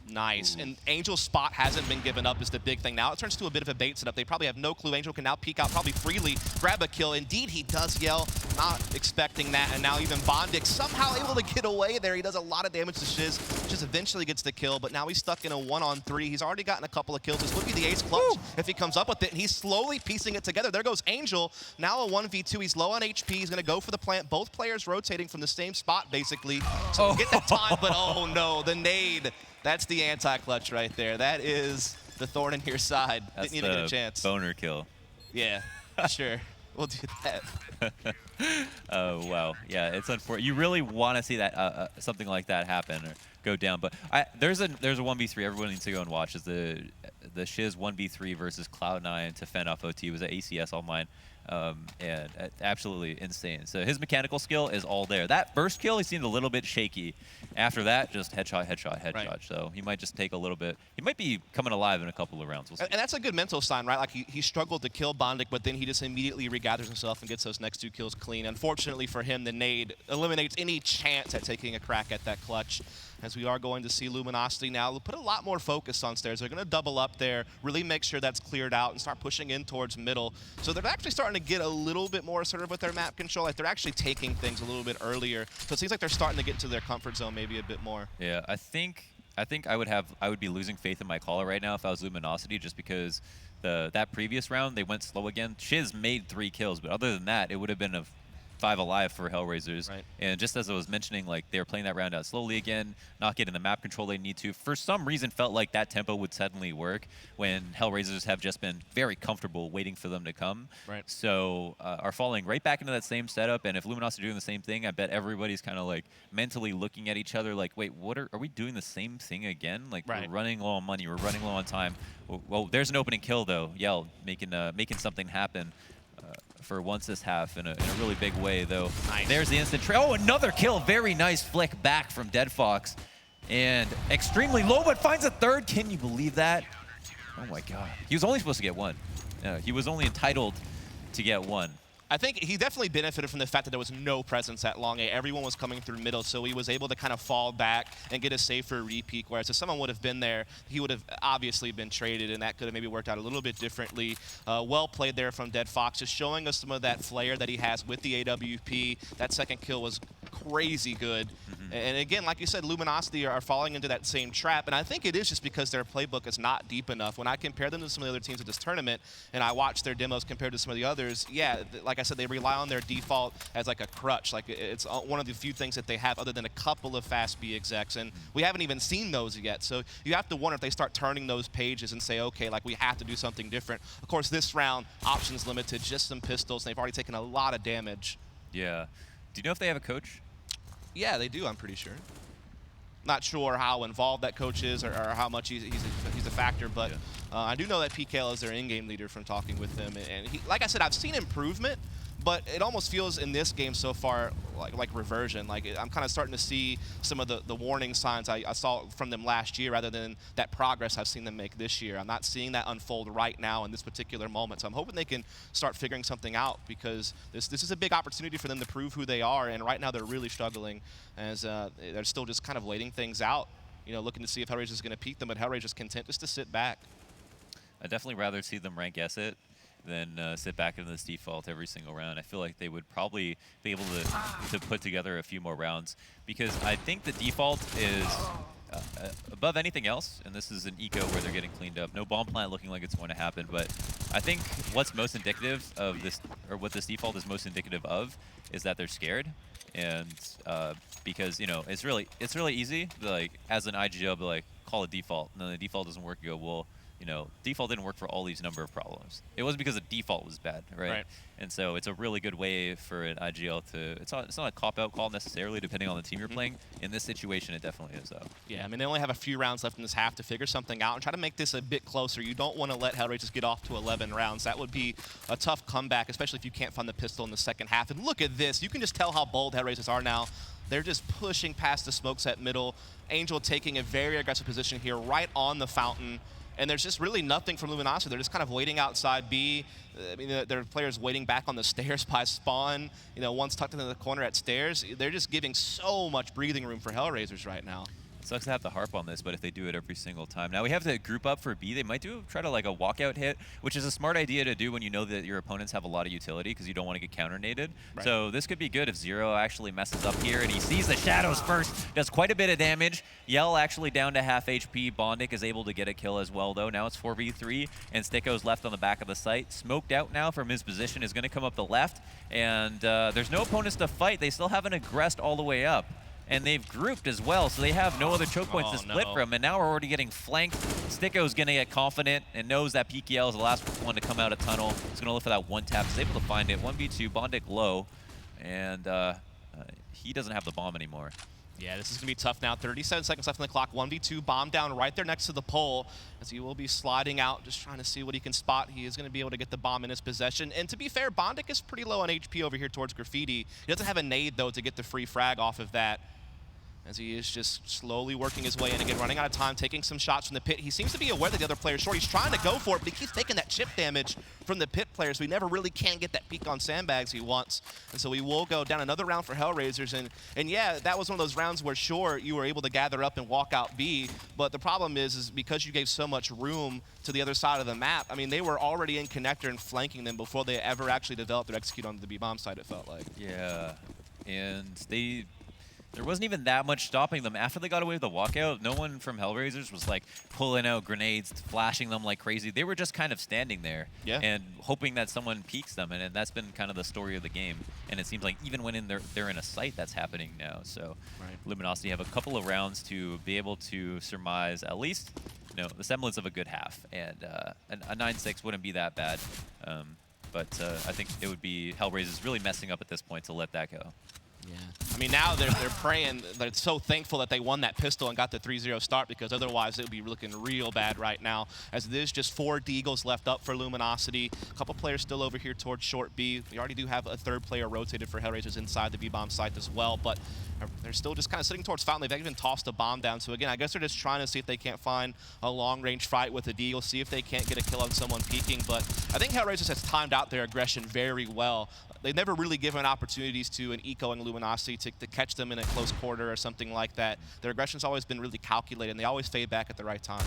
Nice. Ooh. And Angel's spot hasn't been given up is the big thing. Now it turns to a bit of a bait setup. They probably have no clue. Angel can now peek out probably freely, grab a kill. Indeed, he does yell. Not expecting that. And now even Bondic somehow able to get away there. He does a lot of damage to Shiz. Shiz eventually gets the kill, but now he's stuck in a 1-on-3. He's already gotten a couple of kills. This would be the ace clutch if he comes up with it. And he's slowly piecing it together. There goes Angel. Now a 1v2. He's low on HP. He's going to go for the plant. Both players rotating from the same spot, basically. So get that time, but oh no, the nade. That's the anti-clutch right there. That is the thorn in your side. That's Didn't even get a chance. Boner kill. Yeah, sure. We'll do that. Oh, wow. Yeah, it's unfortunate. You really want to see that something like that happen or go down. But there's a 1v3 everyone needs to go and watch. Is the Shiz 1v3 versus Cloud9 to fend off OT. It was at ACS online. And absolutely insane. So his mechanical skill is all there. That first kill, he seemed a little bit shaky. After that, just headshot, headshot, headshot. Right. So he might just take a little bit. He might be coming alive in a couple of rounds. We'll see. And that's a good mental sign, right? Like he struggled to kill Bondic, but then he just immediately regathers himself and gets those next 2 kills clean. Unfortunately for him, the nade eliminates any chance at taking a crack at that clutch. As we are going to see Luminosity now put a lot more focus on stairs. They're going to double up there, really make sure that's cleared out and start pushing in towards middle. So they're actually starting to get a little bit more assertive with their map control. Like they're actually taking things a little bit earlier. So it seems like they're starting to get into their comfort zone maybe a bit more. Yeah, I think I would be losing faith in my caller right now if I was Luminosity, just because that previous round they went slow again. Shiz made 3 kills, but other than that, it would have been a 5 alive for HellRaisers. Right. And just as I was mentioning, like they were playing that round out slowly again, not getting the map control they need to. For some reason, felt like that tempo would suddenly work when HellRaisers have just been very comfortable waiting for them to come. Right. So are falling right back into that same setup. And if Luminosity are doing the same thing, I bet everybody's kind of like mentally looking at each other like, wait, what are we doing the same thing again? Like right. We're running low on money, we're running low on time. Well, there's an opening kill though. Yell, making something happen. For once this half in a really big way, though. Nice. There's the instant oh, another kill. Very nice flick back from Dead Fox. And extremely low, but finds a third. Can you believe that? Oh, my God. He was only supposed to get 1. He was only entitled to get 1. I think he definitely benefited from the fact that there was no presence at long A. Everyone was coming through middle, so he was able to kind of fall back and get a safer repeat, whereas if someone would have been there, he would have obviously been traded, and that could have maybe worked out a little bit differently. Well played there from Dead Fox, just showing us some of that flair that he has with the AWP. That second kill was crazy good. And again, like you said, Luminosity are falling into that same trap, and I think it is just because their playbook is not deep enough. When I compare them to some of the other teams at this tournament, and I watch their demos compared to some of the others, yeah, like I said, they rely on their default as like a crutch. Like it's one of the few things that they have other than a couple of fast B execs, and we haven't even seen those yet. So you have to wonder if they start turning those pages and say, okay, like we have to do something different. Of course, this round, options limited, just some pistols, and they've already taken a lot of damage. Yeah. Do you know if they have a coach? Yeah, they do, I'm pretty sure. Not sure how involved that coach is or how much he's a factor, but yeah. I do know that PKL is their in-game leader from talking with them. And he, like I said, I've seen improvement, but it almost feels in this game so far like reversion. Like I'm kind of starting to see some of the warning signs I saw from them last year rather than that progress I've seen them make this year. I'm not seeing that unfold right now in this particular moment. So I'm hoping they can start figuring something out, because this is a big opportunity for them to prove who they are. And right now they're really struggling as they're still just kind of waiting things out, you know, looking to see if HellRaisers is going to peak them, but HellRaisers is content just to sit back. I'd definitely rather see them rank S it than sit back in this default every single round. I feel like they would probably be able to put together a few more rounds, because I think the default is above anything else, and this is an eco where they're getting cleaned up. No bomb plant looking like it's going to happen, but I think what's most indicative of this, or what this default is most indicative of, is that they're scared. And because, you know, it's really easy to, like, as an IGL, to like call a default, and then the default doesn't work, you go, well, you know, default didn't work for all these number of problems. It wasn't because the default was bad, right? And so it's a really good way for an IGL to, it's not a cop-out call necessarily, depending on the team you're playing. In this situation, it definitely is, though. Yeah, I mean, they only have a few rounds left in this half to figure something out and try to make this a bit closer. You don't want to let HellRaisers get off to 11 rounds. That would be a tough comeback, especially if you can't find the pistol in the second half. And look at this. You can just tell how bold HellRaisers are now. They're just pushing past the smokes at middle. Angel taking a very aggressive position here right on the fountain. And there's just really nothing from Luminosity. They're just kind of waiting outside B. I mean, there are players waiting back on the stairs by spawn. You know, one's tucked into the corner at stairs. They're just giving so much breathing room for HellRaisers right now. It sucks to have to harp on this, but if they do it every single time. Now we have to group up for B. They might try to like a walkout hit, which is a smart idea to do when you know that your opponents have a lot of utility because you don't want to get counter-naded. Right. So this could be good if Zero actually messes up here and he sees the shadows first, does quite a bit of damage. Yell actually down to half HP. Bondic is able to get a kill as well, though. Now it's 4v3, and Sticko's left on the back of the site. Smoked out now from his position is going to come up the left, and there's no opponents to fight. They still haven't aggressed all the way up. And they've grouped as well, so they have no other choke points to split from. And now we're already getting flanked. Sticko's going to get confident and knows that PKL is the last one to come out of tunnel. He's going to look for that one tap. He's able to find it. 1v2, Bondic low. And he doesn't have the bomb anymore. Yeah, this is going to be tough now. 37 seconds left on the clock. 1v2, bomb down right there next to the pole as he will be sliding out, just trying to see what he can spot. He is going to be able to get the bomb in his possession. And to be fair, Bondic is pretty low on HP over here towards Graffiti. He doesn't have a nade, though, to get the free frag off of that, as he is just slowly working his way in, again, running out of time, taking some shots from the pit. He seems to be aware that the other player's short. He's trying to go for it, but he keeps taking that chip damage from the pit players, so he never really can get that peek on sandbags he wants. And so we will go down another round for HellRaisers. And yeah, that was one of those rounds where, sure, you were able to gather up and walk out B, but the problem is because you gave so much room to the other side of the map, I mean, they were already in connector and flanking them before they ever actually developed or execute onto the B-bomb side, it felt like. Yeah, and there wasn't even that much stopping them. After they got away with the walkout, no one from HellRaisers was like pulling out grenades, flashing them like crazy. They were just kind of standing there and hoping that someone peeks them, and that's been kind of the story of the game. And it seems like even when they're in a site, that's happening now. So Luminosity have a couple of rounds to be able to surmise at least the semblance of a good half. And a 9-6 wouldn't be that bad. But I think it would be HellRaisers really messing up at this point to let that go. Yeah. I mean, now they're praying, they're so thankful that they won that pistol and got the 3-0 start, because otherwise it would be looking real bad right now, as it is just 4 Deagles left up for Luminosity. A couple players still over here towards short B. We already do have a third player rotated for HellRaisers inside the B-bomb site as well, but they're still just kind of sitting towards fountain. They've even tossed a bomb down. So again, I guess they're just trying to see if they can't find a long-range fight with a Deagle, see if they can't get a kill on someone peeking. But I think HellRaisers has timed out their aggression very well. They've never really given opportunities to an Eco and Luminosity to catch them in a close quarter or something like that. Their aggression's always been really calculated, and they always fade back at the right time.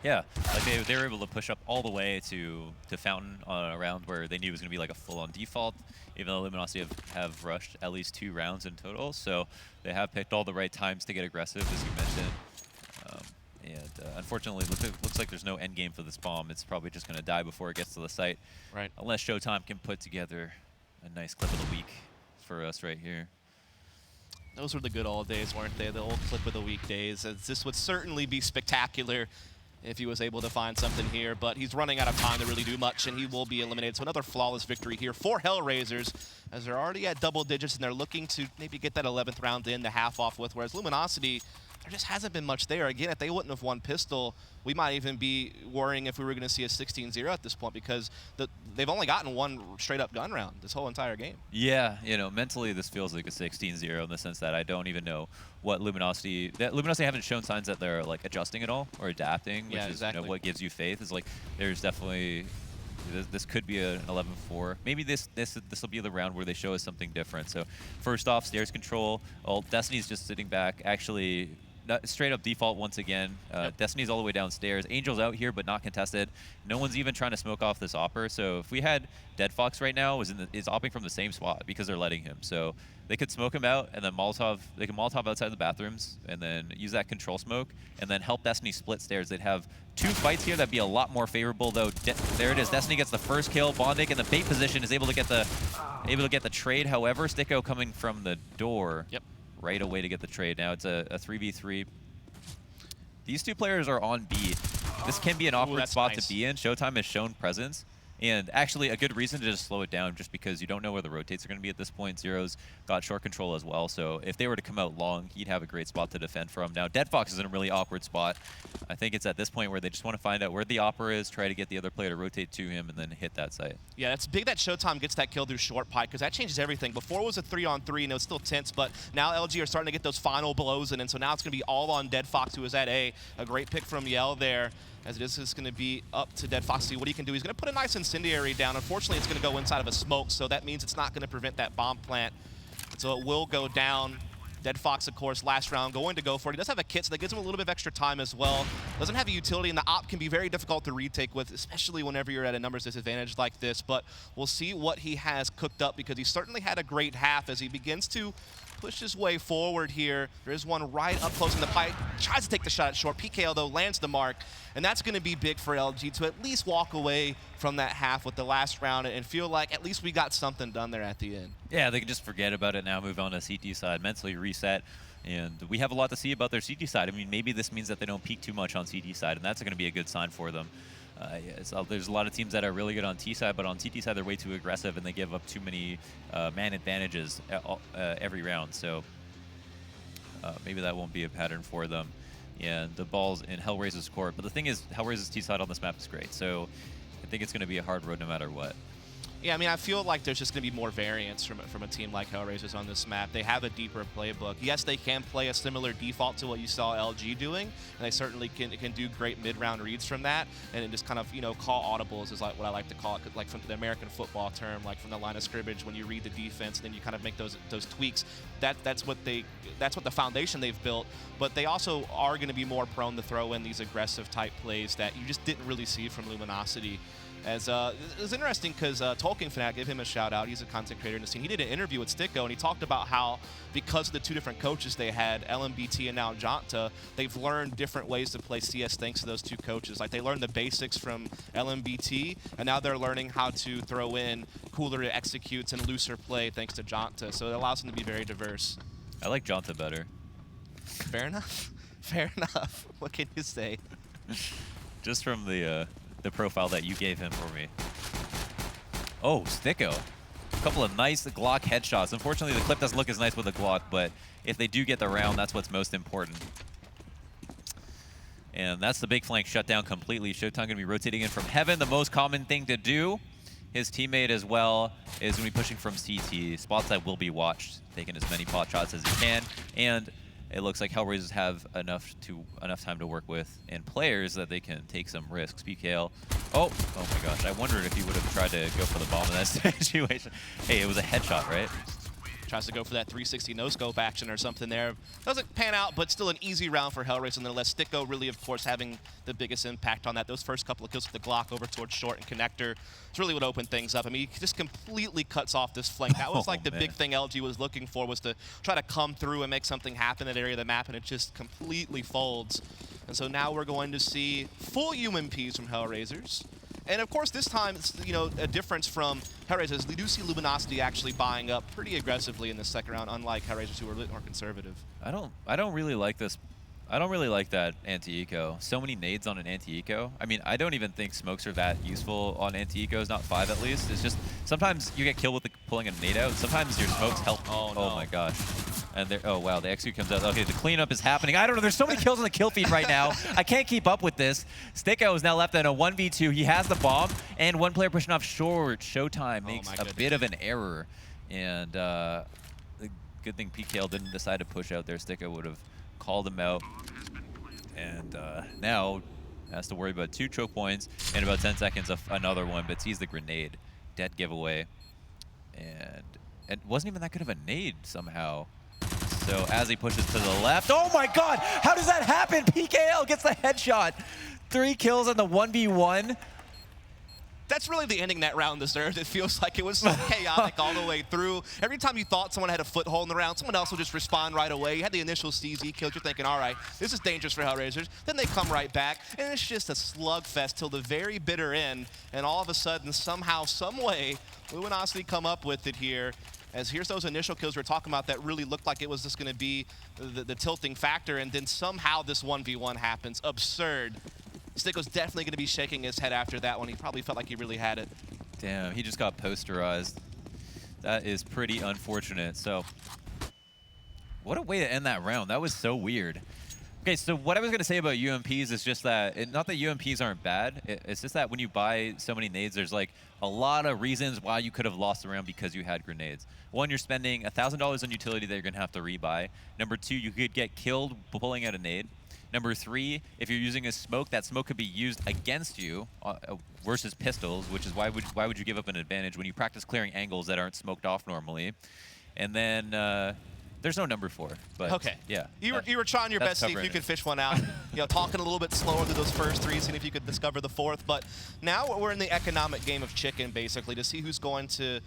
Yeah, like they were able to push up all the way to Fountain on a round where they knew it was going to be like a full-on default, even though Luminosity have rushed at least 2 rounds in total. So they have picked all the right times to get aggressive, as you mentioned. Unfortunately, it looks like there's no end game for this bomb. It's probably just going to die before it gets to the site. Right. Unless Showtime can put together a nice clip of the week for us right here. Those were the good old days, weren't they? The old clip of the week days. This would certainly be spectacular if he was able to find something here, but he's running out of time to really do much, and he will be eliminated. So another flawless victory here for HellRaisers, as they're already at double digits, and they're looking to maybe get that 11th round in to half off with, whereas Luminosity, there just hasn't been much there. Again, if they wouldn't have won pistol, we might even be worrying if we were going to see a 16-0 at this point, because they've only gotten one straight-up gun round this whole entire game. Yeah, mentally this feels like a 16-0 in the sense that I don't even know what Luminosity haven't shown signs that they're like adjusting at all or adapting, which is what gives you faith. Is like there's definitely this could be an 11-4. Maybe this will be the round where they show us something different. So first off, stairs control. Well, Destiny's just sitting back, actually. Straight up default once again. Destiny's all the way downstairs. Angel's out here, but not contested. No one's even trying to smoke off this Opper. So if we had Dead Fox right now, is opping from the same spot because they're letting him. So they could smoke him out and then they can Molotov outside the bathrooms and then use that control smoke and then help Destiny split stairs. They'd have 2 fights here. That'd be a lot more favorable, though. There it is. Destiny gets the first kill. Bondic in the bait position is able to get the trade. However, Sticko coming from the door. Right away to get the trade. Now it's a 3v3. These 2 players are on B. this can be an awkward spot nice. to be in. Showtime has shown presence. And actually, a good reason to just slow it down, just because you don't know where the rotates are going to be at this point. Zero's got short control as well, so if they were to come out long, he'd have a great spot to defend from. Now, Dead Fox is in a really awkward spot. I think it's at this point where they just want to find out where the Opera is, try to get the other player to rotate to him, and then hit that site. Yeah, it's big that Showtime gets that kill through short pipe, because that changes everything. Before it was a 3-on-3, and it was still tense, but now LG are starting to get those final blows in, and so now it's going to be all on Dead Fox, who is at A. A great pick from Yell there, as it is going to be up to Dead Fox to see what he can do. He's going to put a nice incendiary down. Unfortunately, it's going to go inside of a smoke, so that means it's not going to prevent that bomb plant. So it will go down. Dead Fox, of course, last round going to go for it. He does have a kit, so that gives him a little bit of extra time as well. Doesn't have a utility, and the op can be very difficult to retake with, especially whenever you're at a numbers disadvantage like this. But we'll see what he has cooked up, because he certainly had a great half as he begins to push his way forward here. There is one right up close in the pipe. Tries to take the shot at short. PKL, though, lands the mark. And that's going to be big for LG to at least walk away from that half with the last round and feel like at least we got something done there at the end. Yeah, they can just forget about it now, move on to CT side, mentally reset. And we have a lot to see about their CT side. I mean, maybe this means that they don't peak too much on CT side, and that's going to be a good sign for them. So there's a lot of teams that are really good on T side, but on CT side they're way too aggressive and they give up too many man advantages every round. So maybe that won't be a pattern for them. And the ball's in HellRaisers' court. But the thing is, HellRaisers' T side on this map is great. So I think it's going to be a hard road no matter what. Yeah, I mean, I feel like there's just going to be more variance from a team like HellRaisers on this map. They have a deeper playbook. Yes, they can play a similar default to what you saw LG doing, and they certainly can do great mid-round reads from that, and then just kind of, you know, call audibles is like what I like to call it, like from the American football term, like from the line of scrimmage when you read the defense, and then you kind of make those tweaks. That's what the foundation they've built, but they also are going to be more prone to throw in these aggressive type plays that you just didn't really see from Luminosity. As it was interesting because Tolkien Fanatic, give him a shout out. He's a content creator in the scene. He did an interview with Sticko, and he talked about how because of the two different coaches they had, LMBT and now Jonta, they've learned different ways to play CS thanks to those two coaches. Like they learned the basics from LMBT, and now they're learning how to throw in cooler executes and looser play thanks to Jonta. So it allows them to be very diverse. I like Jonta better. Fair enough. Fair enough. What can you say? Just from the profile that you gave him for me. Oh, Sticko. A couple of nice Glock headshots. Unfortunately, the clip doesn't look as nice with the Glock, but if they do get the round, that's what's most important. And that's the big flank shut down completely. Showtime going to be rotating in from Heaven, the most common thing to do. His teammate as well is going to be pushing from CT. Spot side will be watched, taking as many pot shots as he can. And it looks like HellRaisers have enough time to work with and players that they can take some risks. PKL. Oh my gosh. I wondered if he would have tried to go for the bomb in that situation. Hey, it was a headshot, right? Tries to go for that 360 no-scope action or something there. Doesn't pan out, but still an easy round for HellRaisers, and then let Sticko really, of course, having the biggest impact on that. Those first couple of kills with the Glock over towards short and connector. It's really what opened things up. I mean, he just completely cuts off this flank. That was like the big thing LG was looking for, was to try to come through and make something happen in that area of the map, and it just completely folds. And so now we're going to see full UMPs from HellRaisers. And of course, this time, it's, you know, a difference from HellRaisers. We do see Luminosity actually buying up pretty aggressively in the second round, unlike HellRaisers, who are a bit more conservative. I don't really like this. I don't really like that anti-eco. So many nades on an anti-eco. I mean, I don't even think smokes are that useful on anti-ecos, not 5 at least. It's just sometimes you get killed with pulling a nade out. Sometimes your smokes help. Oh, no. Oh my gosh. And there, oh wow, the execute comes out. Okay, the cleanup is happening. I don't know, there's so many kills on the kill feed right now. I can't keep up with this. Sticko is now left in a 1v2. He has the bomb, and one player pushing off short. Showtime makes a bit of an error. And the good thing PKL didn't decide to push out there. Sticko would have called him out. And now has to worry about 2 choke points and about 10 seconds of another one, but sees the grenade. Dead giveaway. And it wasn't even that good of a nade somehow. So as he pushes to the left, oh my god, how does that happen? PKL gets the headshot. 3 kills in the 1v1. That's really the ending that round deserved. It feels like it was so chaotic all the way through. Every time you thought someone had a foothold in the round, someone else will just respond right away. You had the initial CZ kills. You're thinking, all right, this is dangerous for HellRaisers. Then they come right back, and it's just a slugfest till the very bitter end. And all of a sudden, somehow, some way, Luminosity come up with it here. As here's those initial kills we were talking about that really looked like it was just going to be the tilting factor, and then somehow this 1v1 happens. Absurd. Sticko's definitely going to be shaking his head after that one. He probably felt like he really had it. Damn, he just got posterized. That is pretty unfortunate. So, what a way to end that round. That was so weird. Okay, so what I was going to say about UMPs is just that, not that UMPs aren't bad, it's just that when you buy so many nades, there's like a lot of reasons why you could have lost the round because you had grenades. One, you're spending $1,000 on utility that you're going to have to rebuy. Number two, you could get killed pulling out a nade. Number three, if you're using a smoke, that smoke could be used against you versus pistols, which is why would you give up an advantage when you practice clearing angles that aren't smoked off normally? And then there's no number 4, but okay. Yeah. You were trying your best to see if you could fish one out. Talking a little bit slower through those first 3, seeing if you could discover the 4th. But now we're in the economic game of chicken, basically, to see who's going to,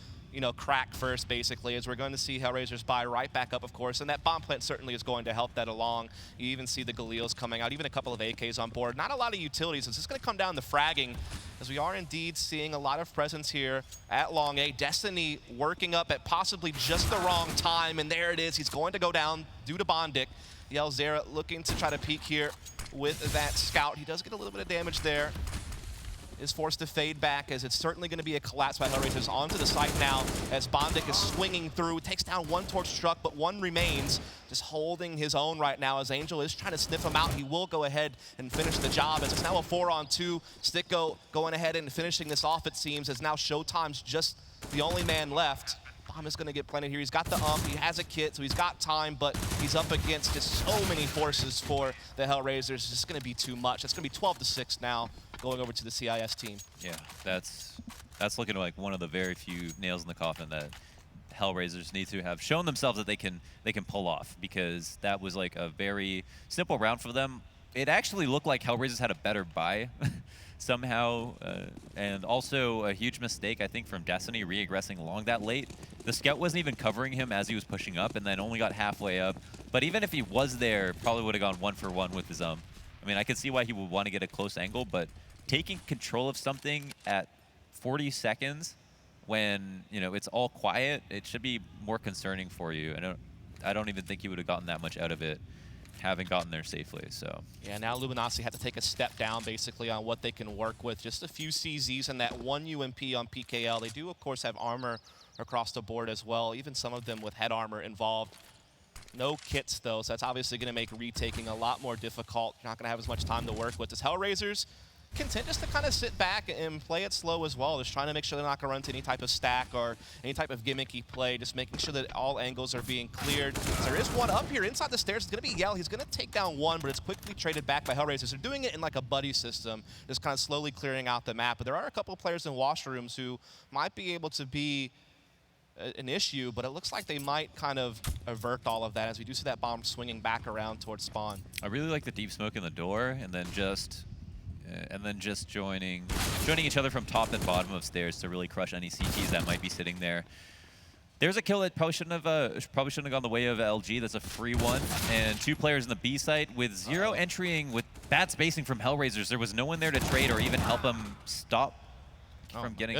crack first, basically, as we're going to see HellRaisers buy right back up, of course, and that bomb plant certainly is going to help that along. You even see the Galils coming out, even a couple of AKs on board. Not a lot of utilities. It's just going to come down to fragging, as we are indeed seeing a lot of presence here at Long A. Destiny working up at possibly just the wrong time, and there it is. He's going to go down due to Bondic. Yelzera looking to try to peek here with that scout. He does get a little bit of damage there. Is forced to fade back, as it's certainly going to be a collapse by HellRaisers onto the site now, as Bondic is swinging through. Takes down 1 torch struck, but 1 remains. Just holding his own right now, as Angel is trying to sniff him out. He will go ahead and finish the job, as it's now a 4-on-2. Sticko going ahead and finishing this off, it seems, as now Showtime's just the only man left. Bomb is going to get planted here. He's got the he has a kit, so he's got time, but he's up against just so many forces for the HellRaisers. It's just going to be too much. It's going to be 12-6 now, going over to the CIS team. Yeah, that's looking like one of the very few nails in the coffin that HellRaisers need to have shown themselves that they can pull off, because that was like a very simple round for them. It actually looked like HellRaisers had a better buy somehow, and also a huge mistake, I think, from Destiny re-aggressing long that late. The scout wasn't even covering him as he was pushing up, and then only got halfway up. But even if he was there, probably would have gone 1 for 1 with his I mean, I could see why he would want to get a close angle, but taking control of something at 40 seconds when, it's all quiet, it should be more concerning for you. I don't even think he would have gotten that much out of it, having gotten there safely. So yeah, now Luminosity had to take a step down basically on what they can work with. Just a few CZs and that 1 UMP on PKL. They do, of course, have armor across the board as well, even some of them with head armor involved. No kits, though, so that's obviously going to make retaking a lot more difficult. You're not going to have as much time to work with. As HellRaisers content just to kind of sit back and play it slow as well, just trying to make sure they're not going to run into any type of stack or any type of gimmicky play, just making sure that all angles are being cleared. So there is one up here inside the stairs. It's going to be Yell. He's going to take down 1, but it's quickly traded back by HellRaisers. They're doing it in like a buddy system, just kind of slowly clearing out the map. But there are a couple of players in washrooms who might be able to be an issue, but it looks like they might kind of avert all of that, as we do see that bomb swinging back around towards spawn. I really like the deep smoke in the door, and then just joining each other from top and bottom of stairs to really crush any CTs that might be sitting there. There's a kill that probably shouldn't have gone the way of LG. That's a free one, and 2 players in the B site with 0 entering with bad spacing from HellRaisers. There was no one there to trade or even help him stop from getting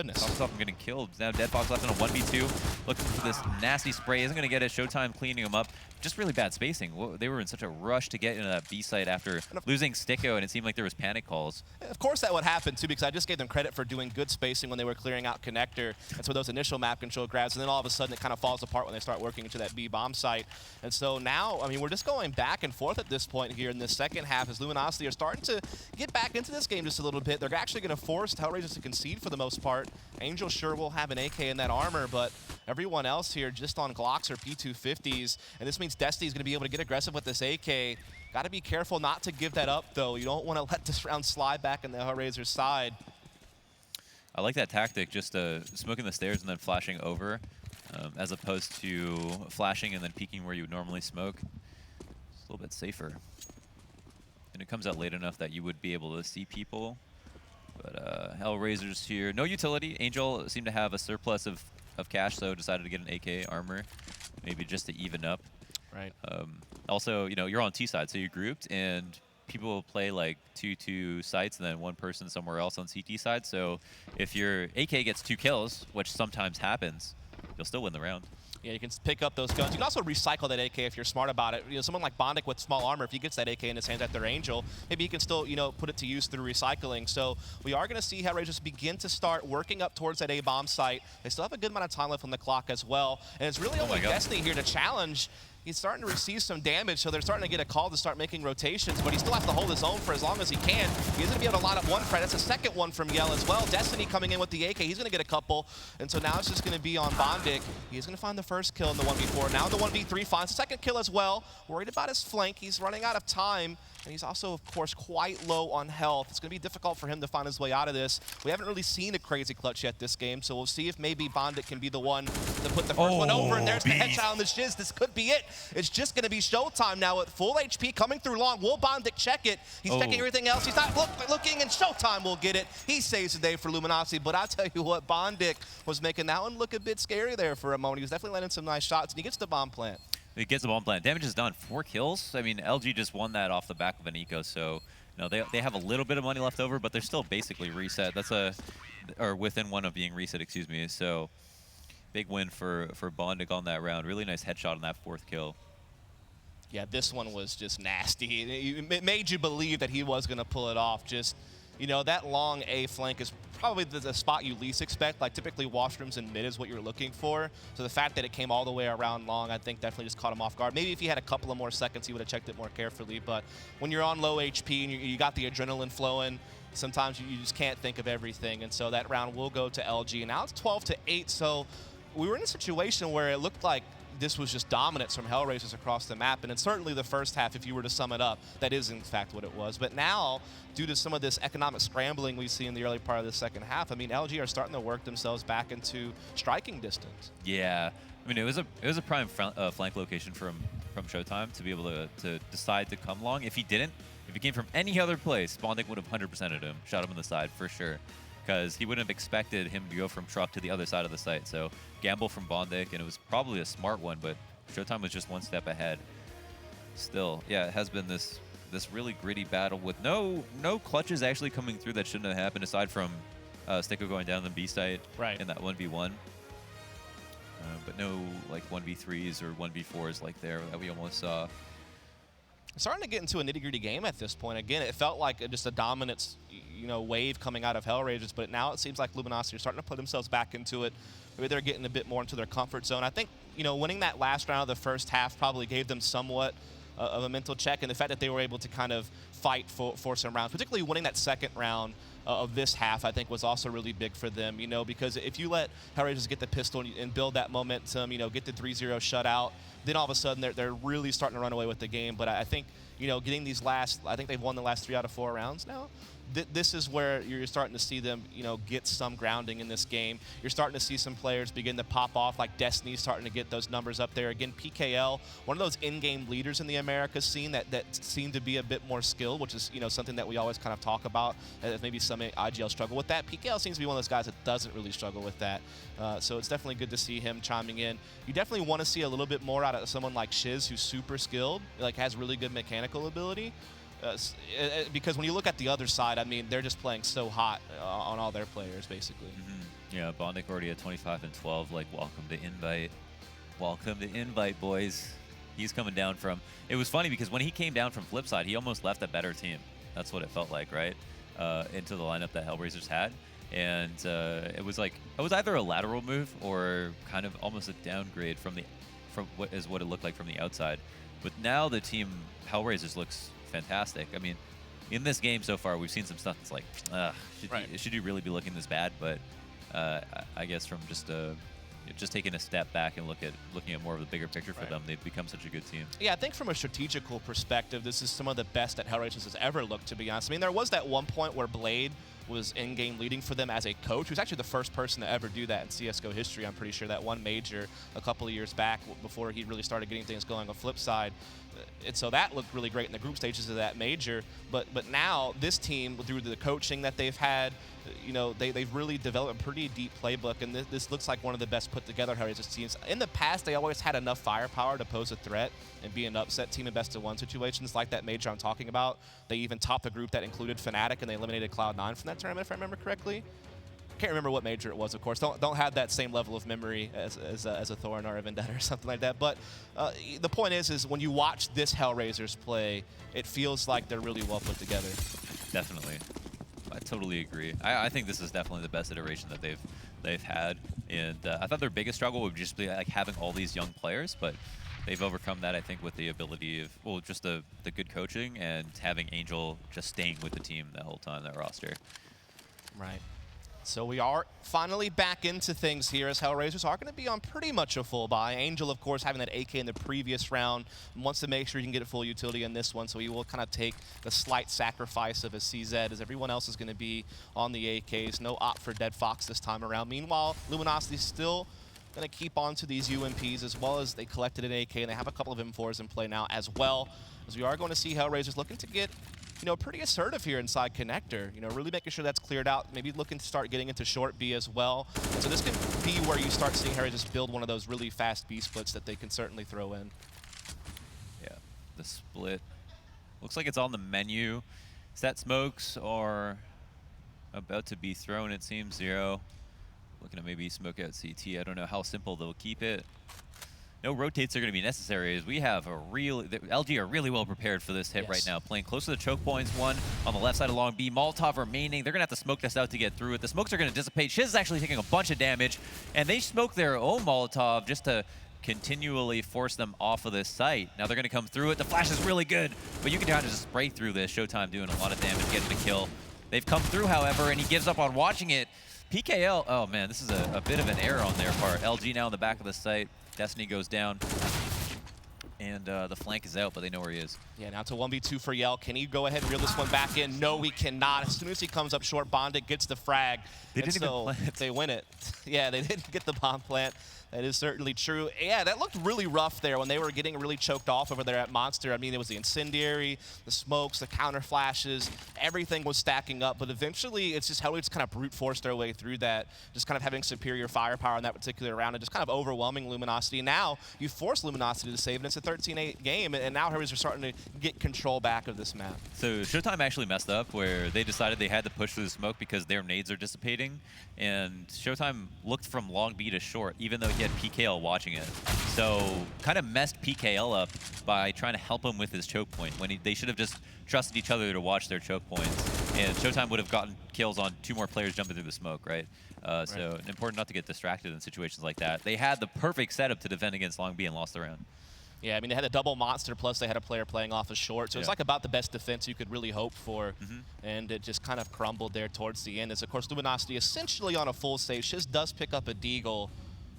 killed. Now Deadbox left in a 1v2, looking for this nasty spray. Isn't going to get it. Showtime cleaning him up. Just really bad spacing. They were in such a rush to get into that B site after losing Sticko, and it seemed like there was panic calls. Of course that would happen, too, because I just gave them credit for doing good spacing when they were clearing out connector. And so those initial map control grabs, and then all of a sudden it kind of falls apart when they start working into that B bomb site. And so now, I mean, we're just going back and forth at this point here in this second half, as Luminosity are starting to get back into this game just a little bit. They're actually going to force HellRaisers to concede for the most part. Angel sure will have an AK in that armor, but everyone else here just on Glocks or P250s. And this means Destiny's going to be able to get aggressive with this AK. Got to be careful not to give that up, though. You don't want to let this round slide back in the HellRaisers side. I like that tactic, just smoking the stairs and then flashing over, as opposed to flashing and then peeking where you would normally smoke. It's a little bit safer. And it comes out late enough that you would be able to see people. But HellRaisers here, no utility. Angel seemed to have a surplus of cash, so decided to get an AK armor, maybe just to even up. Right. Also, you're on T side, so you're grouped, and people will play like 2 sites and then 1 person somewhere else on CT side. So if your AK gets 2 kills, which sometimes happens, you'll still win the round. Yeah, you can pick up those guns. You can also recycle that AK if you're smart about it. You know, someone like Bondic with small armor, if he gets that AK in his hands at their Angel, maybe he can still, you know, put it to use through recycling. So we are going to see HellRaisers begin to start working up towards that A-bomb site. They still have a good amount of time left on the clock as well. And it's really only Destiny here to challenge. He's starting to receive some damage, so they're starting to get a call to start making rotations, but he still has to hold his own for as long as he can. He's going to be able to line up one frag. That's a second one from Yell as well. Destiny coming in with the AK. He's going to get a couple, and so now it's just going to be on Bondic. He's going to find the first kill in the 1v4. Now the 1v3 finds the second kill as well. Worried about his flank. He's running out of time, and he's also, of course, quite low on health. It's going to be difficult for him to find his way out of this. We haven't really seen a crazy clutch yet this game, so we'll see if maybe Bondic can be the one to put the first one over, and there's the headshot on the shiz. This could be it. It's just going to be showtime now at full HP coming through long. Will Bondic check it? He's checking everything else. He's not looking, and showtime will get it. He saves the day for Luminosity, but I tell you what, Bondic was making that one look a bit scary there for a moment. He was definitely landing some nice shots, and he gets the bomb plant. He gets the bomb plant. Damage is done. 4 kills. I mean, LG just won that off the back of an eco, so you know, they have a little bit of money left over, but they're still basically reset. That's or within one of being reset, excuse me. So big win for Bondic on that round. Really nice headshot on that 4th kill. Yeah, this one was just nasty. It made you believe that he was going to pull it off. Just, you know, that long A flank is probably the spot you least expect. Like, typically, washrooms and mid is what you're looking for. So the fact that it came all the way around long, I think definitely just caught him off guard. Maybe if he had a couple of more seconds, he would have checked it more carefully. But when you're on low HP and you got the adrenaline flowing, sometimes you just can't think of everything. And so that round will go to LG. And now it's 12-8. So we were in a situation where it looked like this was just dominance from HellRaisers across the map, and in certainly the first half, if you were to sum it up, that is in fact what it was. But now, due to some of this economic scrambling we see in the early part of the second half, I mean, LG are starting to work themselves back into striking distance. Yeah, I mean, it was a prime flank location from Showtime to be able to decide to come long. If he came from any other place, Bondic would have 100%ed him, shot him in the side for sure, because he wouldn't have expected him to go from truck to the other side of the site. So gamble from Bondic, and it was probably a smart one, but Showtime was just one step ahead. Still, yeah, it has been this really gritty battle with no clutches actually coming through that shouldn't have happened, aside from Sticko going down the B site in that 1v1. But no like 1v3s or 1v4s like there that we almost saw. Starting to get into a nitty-gritty game at this point. Again, it felt like just a dominance, you know, wave coming out of HellRaisers, but now it seems like Luminosity are starting to put themselves back into it. Maybe they're getting a bit more into their comfort zone. I think, you know, winning that last round of the first half probably gave them somewhat of a mental check, and the fact that they were able to kind of fight for some rounds, particularly winning that second round of this half, I think was also really big for them, you know, because if you let HellRaisers get the pistol and build that momentum, you know, get the 3-0 shutout, then all of a sudden they're really starting to run away with the game. But I think, you know, getting these last, I think they've won the last 3 out of 4 rounds now. This is where you're starting to see them, you know, get some grounding in this game. You're starting to see some players begin to pop off, like Destiny's starting to get those numbers up there. Again, PKL, one of those in-game leaders in the Americas scene that seem to be a bit more skilled, which is, you know, something that we always kind of talk about, as maybe some IGL struggle with that. PKL seems to be one of those guys that doesn't really struggle with that. So it's definitely good to see him chiming in. You definitely want to see a little bit more out of someone like Shiz, who's super skilled, like has really good mechanical ability. Because when you look at the other side, I mean, they're just playing so hot on all their players, basically. Yeah, Bondic already at 25 and 12. Like, welcome to Invite. Welcome to Invite, boys. He's coming down from... It was funny because when he came down from Flipside, he almost left a better team. That's what it felt like, right? Into the lineup that HellRaisers had. And it was either a lateral move or kind of almost a downgrade from what it looked like from the outside. But now the team HellRaisers looks fantastic. I mean, in this game so far, we've seen some stuff that's like, should you really be looking this bad? But I guess from just taking a step back and looking at more of the bigger picture for them, they've become such a good team. Yeah, I think from a strategical perspective, this is some of the best that HellRaisers has ever looked, to be honest. I mean, there was that one point where Blade was in-game leading for them as a coach. He was actually the first person to ever do that in CSGO history, I'm pretty sure. That one major a couple of years back before he really started getting things going on Flipside. And so that looked really great in the group stages of that major. But now this team, through the coaching that they've had, you know, they've really developed a pretty deep playbook, and this looks like one of the best put together HellRaisers teams. In the past, they always had enough firepower to pose a threat and be an upset team in best-of-1 situations like that major I'm talking about. They even topped a group that included Fnatic, and they eliminated Cloud9 from that tournament, if I remember correctly. Can't remember what major it was, of course. Don't have that same level of memory as a Thorin or a Vendetta or something like that. But the point is when you watch this HellRaisers play, it feels like they're really well put together. Definitely. I totally agree. I think this is definitely the best iteration that they've had. And I thought their biggest struggle would just be like having all these young players, but they've overcome that, I think, with the ability of, well, just the good coaching and having Angel just staying with the team the whole time, that roster. Right. So we are finally back into things here as HellRaisers are going to be on pretty much a full buy. Angel, of course, having that AK in the previous round, wants to make sure he can get a full utility in this one, so he will kind of take the slight sacrifice of a CZ as everyone else is going to be on the AKs. No opt for Dead Fox this time around. Meanwhile, Luminosity still going to keep on to these UMPs as well as they collected an AK, and they have a couple of M4s in play now as well, as we are going to see HellRaisers looking to get pretty assertive here inside connector. Really making sure that's cleared out. Maybe looking to start getting into short B as well. And so this can be where you start seeing Harry just build one of those really fast B splits that they can certainly throw in. Yeah, the split. Looks like it's on the menu. Is that smokes or about to be thrown? It seems. Zero. Looking to maybe smoke out CT. I don't know how simple they'll keep it. No rotates are going to be necessary as we have LG are really well prepared for this hit right now. Playing close to the choke points, one on the left side along B. Molotov remaining. They're going to have to smoke this out to get through it. The smokes are going to dissipate. Shiz is actually taking a bunch of damage, and they smoke their own Molotov just to continually force them off of this site. Now they're going to come through it. The flash is really good, but you can kind of just spray through this. Showtime doing a lot of damage, getting the kill. They've come through, however, and he gives up on watching it. PKL, oh man, this is a bit of an error on their part. LG now in the back of the site. Destiny goes down, and the flank is out, but they know where he is. Yeah, now to 1v2 for Yell. Can he go ahead and reel this one back in? No, he cannot. As soon as he comes up short, Bondic gets the frag. They didn't even plant. They win it. Yeah, they didn't get the bomb plant. That is certainly true. Yeah, that looked really rough there when they were getting really choked off over there at Monster. I mean, it was the incendiary, the smokes, the counter flashes, everything was stacking up. But eventually, it's just how we just kind of brute forced their way through that, just kind of having superior firepower in that particular round and just kind of overwhelming Luminosity. Now, you force Luminosity to save, and it's a 13-8 game, and now Harriers are starting to get control back of this map. So Showtime actually messed up where they decided they had to push through the smoke because their nades are dissipating, and Showtime looked from long B to short, even though he had PKL watching it. So kind of messed PKL up by trying to help him with his choke point when they should have just trusted each other to watch their choke points. And Showtime would have gotten kills on 2 more players jumping through the smoke, right? So important not to get distracted in situations like that. They had the perfect setup to defend against long B and lost the round. Yeah, I mean, they had a double monster, plus they had a player playing off a short. So it's like about the best defense you could really hope for. And it just kind of crumbled there towards the end. As, of course, Luminosity essentially on a full save. Shiz does pick up a deagle,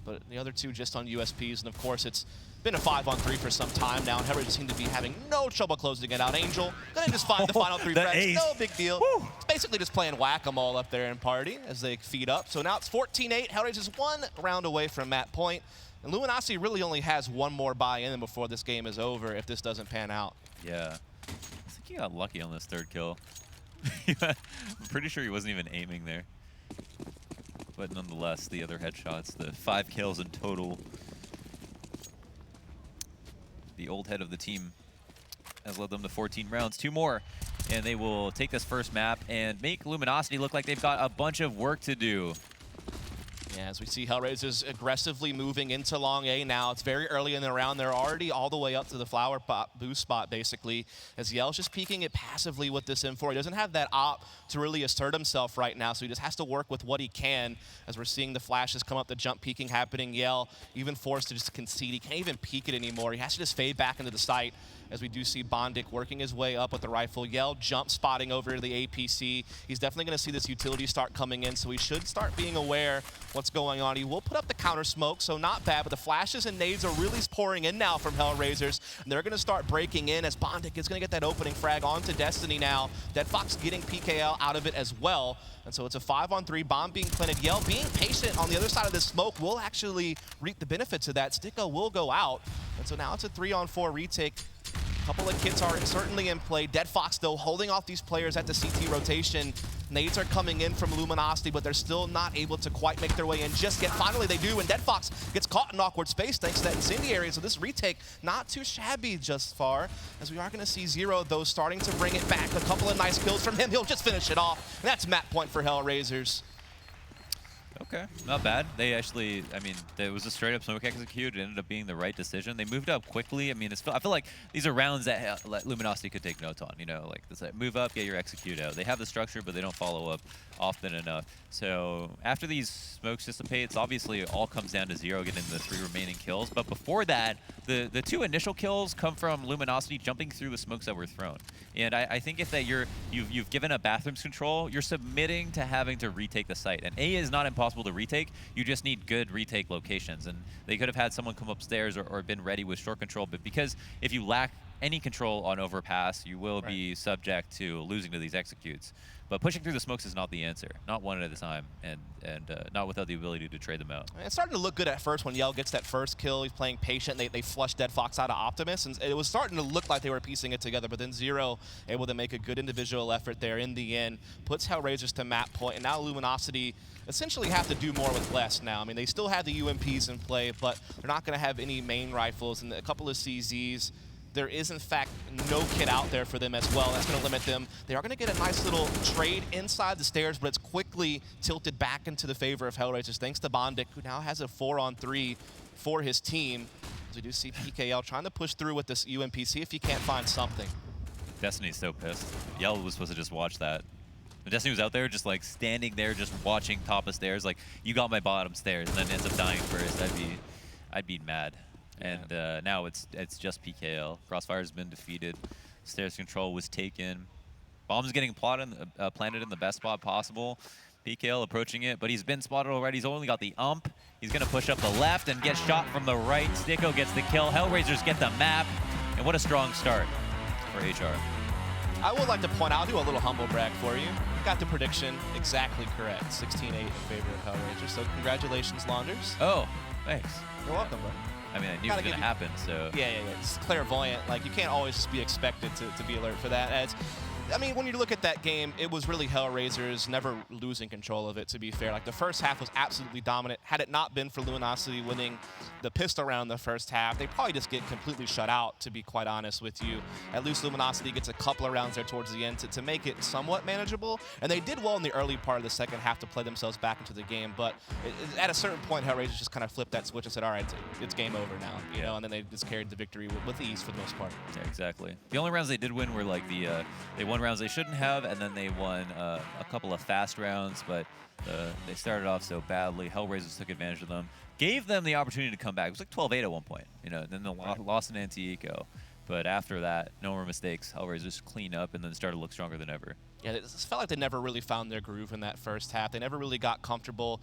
but the other two just on USPs. And, of course, it's been a 5-on-3 for some time now, and HellRaisers seem to be having no trouble closing it out. Angel gonna just find the final 3 frags. No big deal. Woo. It's basically just playing whack-a-mole up there in party as they feed up. So now it's 14-8. HellRaisers 1 round away from Matt Point. And Luminosity really only has 1 more buy-in before this game is over if this doesn't pan out. Yeah. I think he got lucky on this 3rd kill. I'm pretty sure he wasn't even aiming there. But nonetheless, the other headshots, the 5 kills in total. The old head of the team has led them to 14 rounds. 2 more, and they will take this first map and make Luminosity look like they've got a bunch of work to do. Yeah, as we see HellRaisers aggressively moving into long A now. It's very early in the round. They're already all the way up to the flower boost spot, basically, as Yell's just peeking it passively with this M4. He doesn't have that op to really assert himself right now, so he just has to work with what he can, as we're seeing the flashes come up, the jump peeking happening. Yell even forced to just concede. He can't even peek it anymore. He has to just fade back into the site, as we do see Bondic working his way up with the rifle. Yell jump spotting over to the APC. He's definitely going to see this utility start coming in, so he should start being aware what's going on. He will put up the counter smoke, so not bad, but the flashes and nades are really pouring in now from HellRaisers, and they're going to start breaking in as Bondic is going to get that opening frag onto Destiny now. Dead Fox getting PKL out of it as well, and so it's a 5-on-3, bomb being planted. Yell being patient on the other side of this smoke will actually reap the benefits of that. Sticko will go out, and so now it's a 3-on-4 retake. A couple of kits are certainly in play. Dead Fox, though, holding off these players at the CT rotation. Nades are coming in from Luminosity, but they're still not able to quite make their way in just yet. Finally, they do, and Dead Fox gets caught in awkward space thanks to that incendiary. So this retake, not too shabby just far, as we are going to see Zero, though, starting to bring it back. A couple of nice kills from him. He'll just finish it off, and that's Matt Point for HellRaisers. Okay, not bad. They actually, I mean, it was a straight up smoke execute. It ended up being the right decision. They moved up quickly. I mean, I feel like these are rounds that Luminosity could take notes on. You know, like this, move up, get your execute out. They have the structure, but they don't follow up often enough. So after these smokes dissipate, it's obviously all comes down to Zero getting the 3 remaining kills. But before that, the 2 initial kills come from Luminosity jumping through the smokes that were thrown. And I think if that you've given up bathrooms control, you're submitting to having to retake the site. And A is not impossible to retake. You just need good retake locations. And they could have had someone come upstairs or been ready with short control. But because if you lack any control on Overpass, you will be subject to losing to these executes. But pushing through the smokes is not the answer. Not one at a time, and not without the ability to trade them out. It's starting to look good at first when Yell gets that first kill. He's playing patient. They flushed Dead Fox out of Optimus, and it was starting to look like they were piecing it together, but then Zero able to make a good individual effort there in the end, puts HellRaisers to map point, and now Luminosity essentially have to do more with less now. I mean, they still have the UMPs in play, but they're not going to have any main rifles and a couple of CZs. There is, in fact, no kit out there for them as well. That's going to limit them. They are going to get a nice little trade inside the stairs, but it's quickly tilted back into the favor of HellRaisers, thanks to Bondic, who now has a 4-on-3 for his team. As we do see PKL trying to push through with this UMP, see if he can't find something. Destiny's so pissed. Yell was supposed to just watch that. And Destiny was out there just like standing there, just watching top of stairs, like, you got my bottom stairs, and then ends up dying first. I'd be mad. And now it's just PKL. Crossfire's been defeated. Stairs control was taken. Bomb's getting planted in the best spot possible. PKL approaching it, but he's been spotted already. He's only got the ump. He's going to push up the left and get shot from the right. Sticko gets the kill. HellRaisers get the map. And what a strong start for HR. I would like to point out, I'll do a little humble brag for you. Got the prediction exactly correct. 16-8 in favor of HellRaisers. So congratulations, Launders. Oh, thanks. You're welcome, bro. I mean, I knew it was going to happen, so... Yeah. It's clairvoyant. Like, you can't always just be expected to be alert for that. I mean, when you look at that game, it was really HellRaisers never losing control of it, to be fair. Like, the first half was absolutely dominant. Had it not been for Luminosity winning the pistol round in the first half, they probably just get completely shut out, to be quite honest with you. At least Luminosity gets a couple of rounds there towards the end to make it somewhat manageable. And they did well in the early part of the second half to play themselves back into the game. But at a certain point, HellRaisers just kind of flipped that switch and said, all right, it's game over now. You know, and then they just carried the victory with ease for the most part. Yeah, exactly. The only rounds they did win were like they won rounds they shouldn't have, and then they won a couple of fast rounds, but they started off so badly. HellRaisers took advantage of them, gave them the opportunity to come back. It was like 12-8 at one point, you know. Then they lost an anti-eco, but after that, no more mistakes. HellRaisers clean up and then started to look stronger than ever. Yeah, it felt like they never really found their groove in that first half. They never really got comfortable.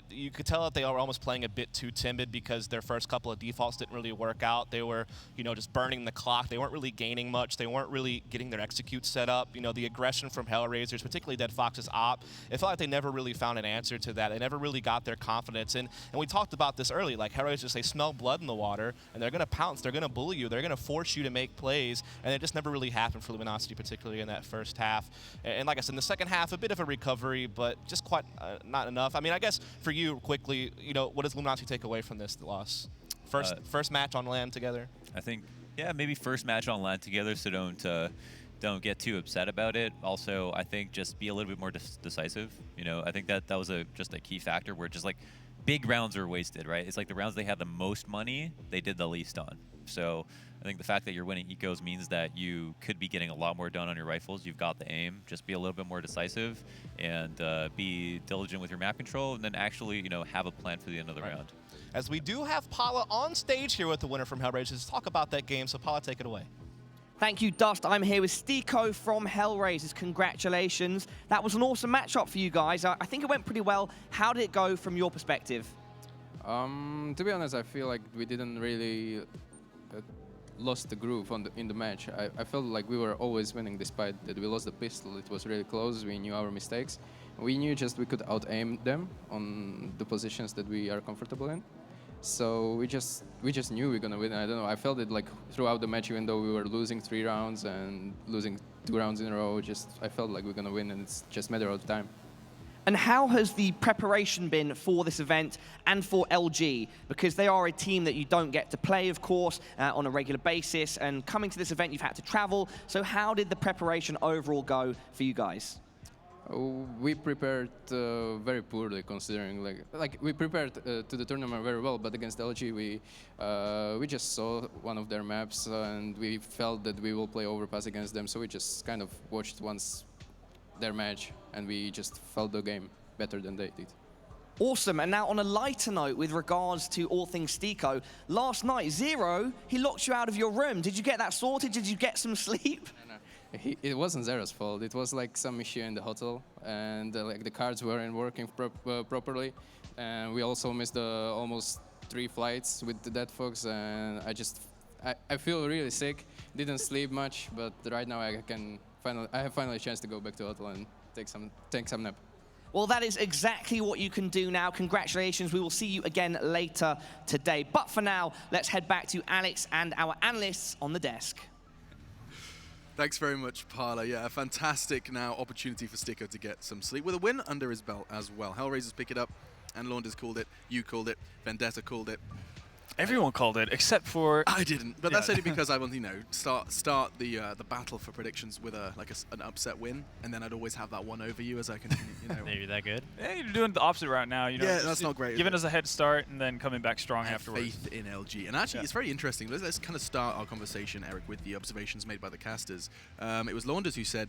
You could tell that they were almost playing a bit too timid because their first couple of defaults didn't really work out. They were, you know, just burning the clock. They weren't really gaining much. They weren't really getting their execute set up. You know, the aggression from HellRaisers, particularly Dead Fox's op, it felt like they never really found an answer to that. They never really got their confidence. And we talked about this early. Like, HellRaisers, they smell blood in the water, and they're going to pounce. They're going to bully you. They're going to force you to make plays. And it just never really happened for Luminosity, particularly in that first half. And like I said, in the second half, a bit of a recovery, but just quite not enough. I mean, I guess for you, quickly, you know, what does Luminosity take away from this loss? First match on LAN together? I think, yeah, maybe first match on LAN together, so don't get too upset about it. Also, I think just be a little bit more decisive. You know, I think that was just a key factor where just like big rounds are wasted, right? It's like the rounds they had the most money, they did the least on. So I think the fact that you're winning ecos means that you could be getting a lot more done on your rifles. You've got the aim. Just be a little bit more decisive and be diligent with your map control, and then actually, you know, have a plan for the end of the round. As we do have Paula on stage here with the winner from HellRaisers. Let's talk about that game. So Paula, take it away. Thank you, Dust. I'm here with Sticko from HellRaisers. Congratulations. That was an awesome matchup for you guys. I think it went pretty well. How did it go from your perspective? To be honest, I feel like we didn't really lost the groove in the match. I felt like we were always winning despite that we lost the pistol. It was really close. We knew our mistakes. We knew just we could out-aim them on the positions that we are comfortable in. So we just knew we were gonna win. I don't know. I felt it like throughout the match, even though we were losing 3 rounds and losing 2 rounds in a row. I felt like we're gonna win, and it's just a matter of time. And how has the preparation been for this event and for LG? Because they are a team that you don't get to play, of course, on a regular basis. And coming to this event, you've had to travel. So how did the preparation overall go for you guys? We prepared very poorly, considering like we prepared to the tournament very well, but against LG we just saw one of their maps and we felt that we will play Overpass against them, so we just kind of watched once their match and we just felt the game better than they did. Awesome, and now on a lighter note with regards to all things Stico, last night, Zero, he locked you out of your room. Did you get that sorted? Did you get some sleep? No. It wasn't Zero's fault. It was like some issue in the hotel, and like the cards weren't working properly, and we also missed almost 3 flights with the Dead Fox, and I feel really sick. Didn't sleep much, but right now I have finally a chance to go back to the hotel and take some nap. Well, that is exactly what you can do now. Congratulations. We will see you again later today. But for now, let's head back to Alex and our analysts on the desk. Thanks very much, Parla. Yeah, a fantastic now opportunity for Stico to get some sleep with a win under his belt as well. HellRaisers pick it up, and Launders called it, you called it, Vendetta called it. Everyone called it, except for... I didn't, but that's only because I want to, start the battle for predictions with an upset win, and then I'd always have that one over you as I can, Maybe that good. Yeah, you're doing the opposite route now. Yeah, that's not great. Giving us a head start and then coming back strong I have afterwards. faith in LG, and actually, it's very interesting. Let's kind of start our conversation, Eric, with the observations made by the casters. It was Launders who said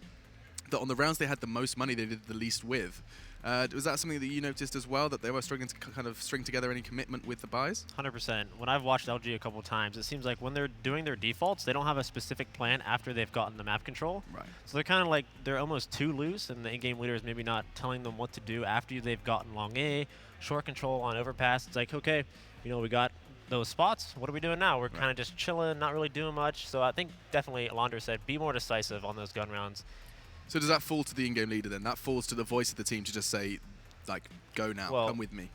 that on the rounds they had the most money, they did the least with. Was that something that you noticed as well, that they were struggling to kind of string together any commitment with the buys? 100%. When I've watched LG a couple of times, it seems like when they're doing their defaults, they don't have a specific plan after they've gotten the map control. Right. So they're kind of like, they're almost too loose, and the in-game leader is maybe not telling them what to do after they've gotten long A, short control on Overpass. It's like, okay, we got those spots. What are we doing now? We're kind of just chilling, not really doing much. So I think definitely Lander said, be more decisive on those gun rounds. So does that fall to the in-game leader then? That falls to the voice of the team to just say, like, go now, come with me.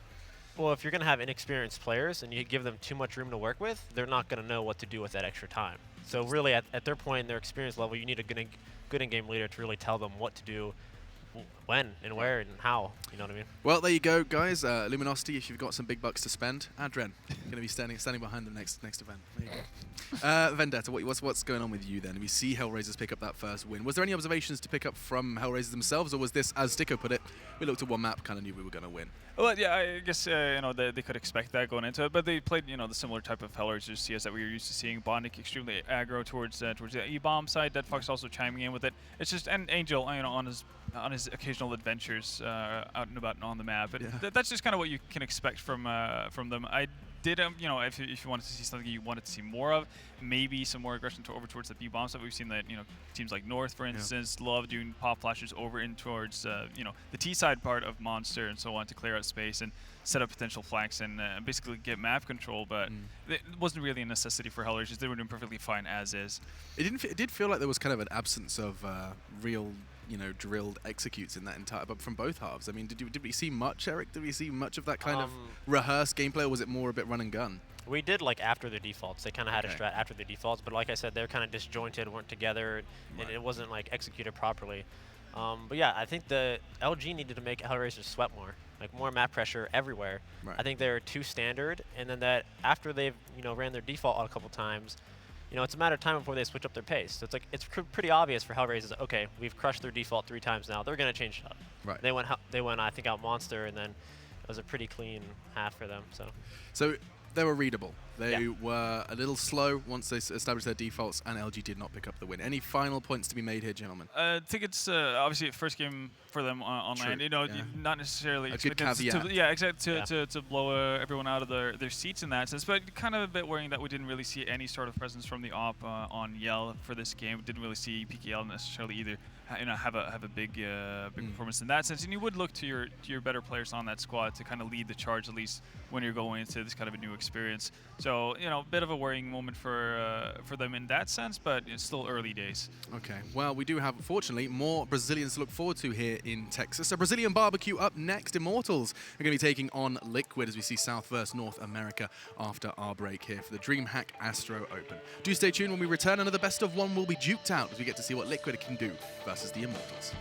Well, if you're going to have inexperienced players and you give them too much room to work with, they're not going to know what to do with that extra time. So really, at their point in their experience level, you need a good in-game leader to really tell them what to do, when and where and how. You know what I mean? Well, there you go, guys. Luminosity, if you've got some big bucks to spend, Adren, going to be standing behind the next event. There you go. Vendetta, what's going on with you then? We see HellRaisers pick up that first win. Was there any observations to pick up from HellRaisers themselves, or was this, as Stico put it, we looked at one map, kind of knew we were going to win? Well, yeah, I guess they could expect that going into it, but they played the similar type of HellRaisers CS that we were used to seeing. Bonic extremely aggro towards the E-bomb side. Dead Fox also chiming in with it. It's just, and Angel, on his occasional adventures out and about on the map. But that's just kind of what you can expect from them. I did, if you wanted to see something you wanted to see more of, maybe some more aggression over towards the B-bomb stuff. We've seen that, teams like North, for instance, love doing pop flashes over in towards, the T-side part of Monster and so on to clear out space and set up potential flanks and basically get map control. But it wasn't really a necessity for HellRaisers. They were doing perfectly fine as is. It did feel like there was kind of an absence of real drilled executes in that entire, but from both halves. I mean, did we see much, Eric? Did we see much of that kind of rehearsed gameplay, or was it more a bit run and gun? We did like after their defaults. They kind of had a strat after their defaults, but like I said, they're kind of disjointed, weren't together, and it wasn't like executed properly. But yeah, I think the LG needed to make HellRaisers sweat more, like more map pressure everywhere. Right. I think they were too standard, and then that after they've ran their default a couple times, it's a matter of time before they switch up their pace. So it's pretty obvious for HellRaisers. Okay, we've crushed their default 3 times now. They're going to change it up. Right. They went I think out Monster, and then it was a pretty clean half for them. So they were readable. They were a little slow once they established their defaults, and LG did not pick up the win. Any final points to be made here, gentlemen? I think it's obviously a first game for them online. True. Not necessarily a good caveat. To blow everyone out of their seats in that sense, but kind of a bit worrying that we didn't really see any sort of presence from the op on Yell for this game. We didn't really see PKL necessarily either. Have a big performance in that sense, and you would look to your better players on that squad to kind of lead the charge, at least when you're going into this kind of a new experience. So a bit of a worrying moment for them in that sense, but it's still early days. Okay, well, we do have, fortunately, more Brazilians to look forward to here in Texas. So Brazilian barbecue up next. Immortals are going to be taking on Liquid as we see South versus North America after our break here for the DreamHack Astro Open. Do stay tuned when we return. Another best of one will be duked out as we get to see what Liquid can do versus the Immortals.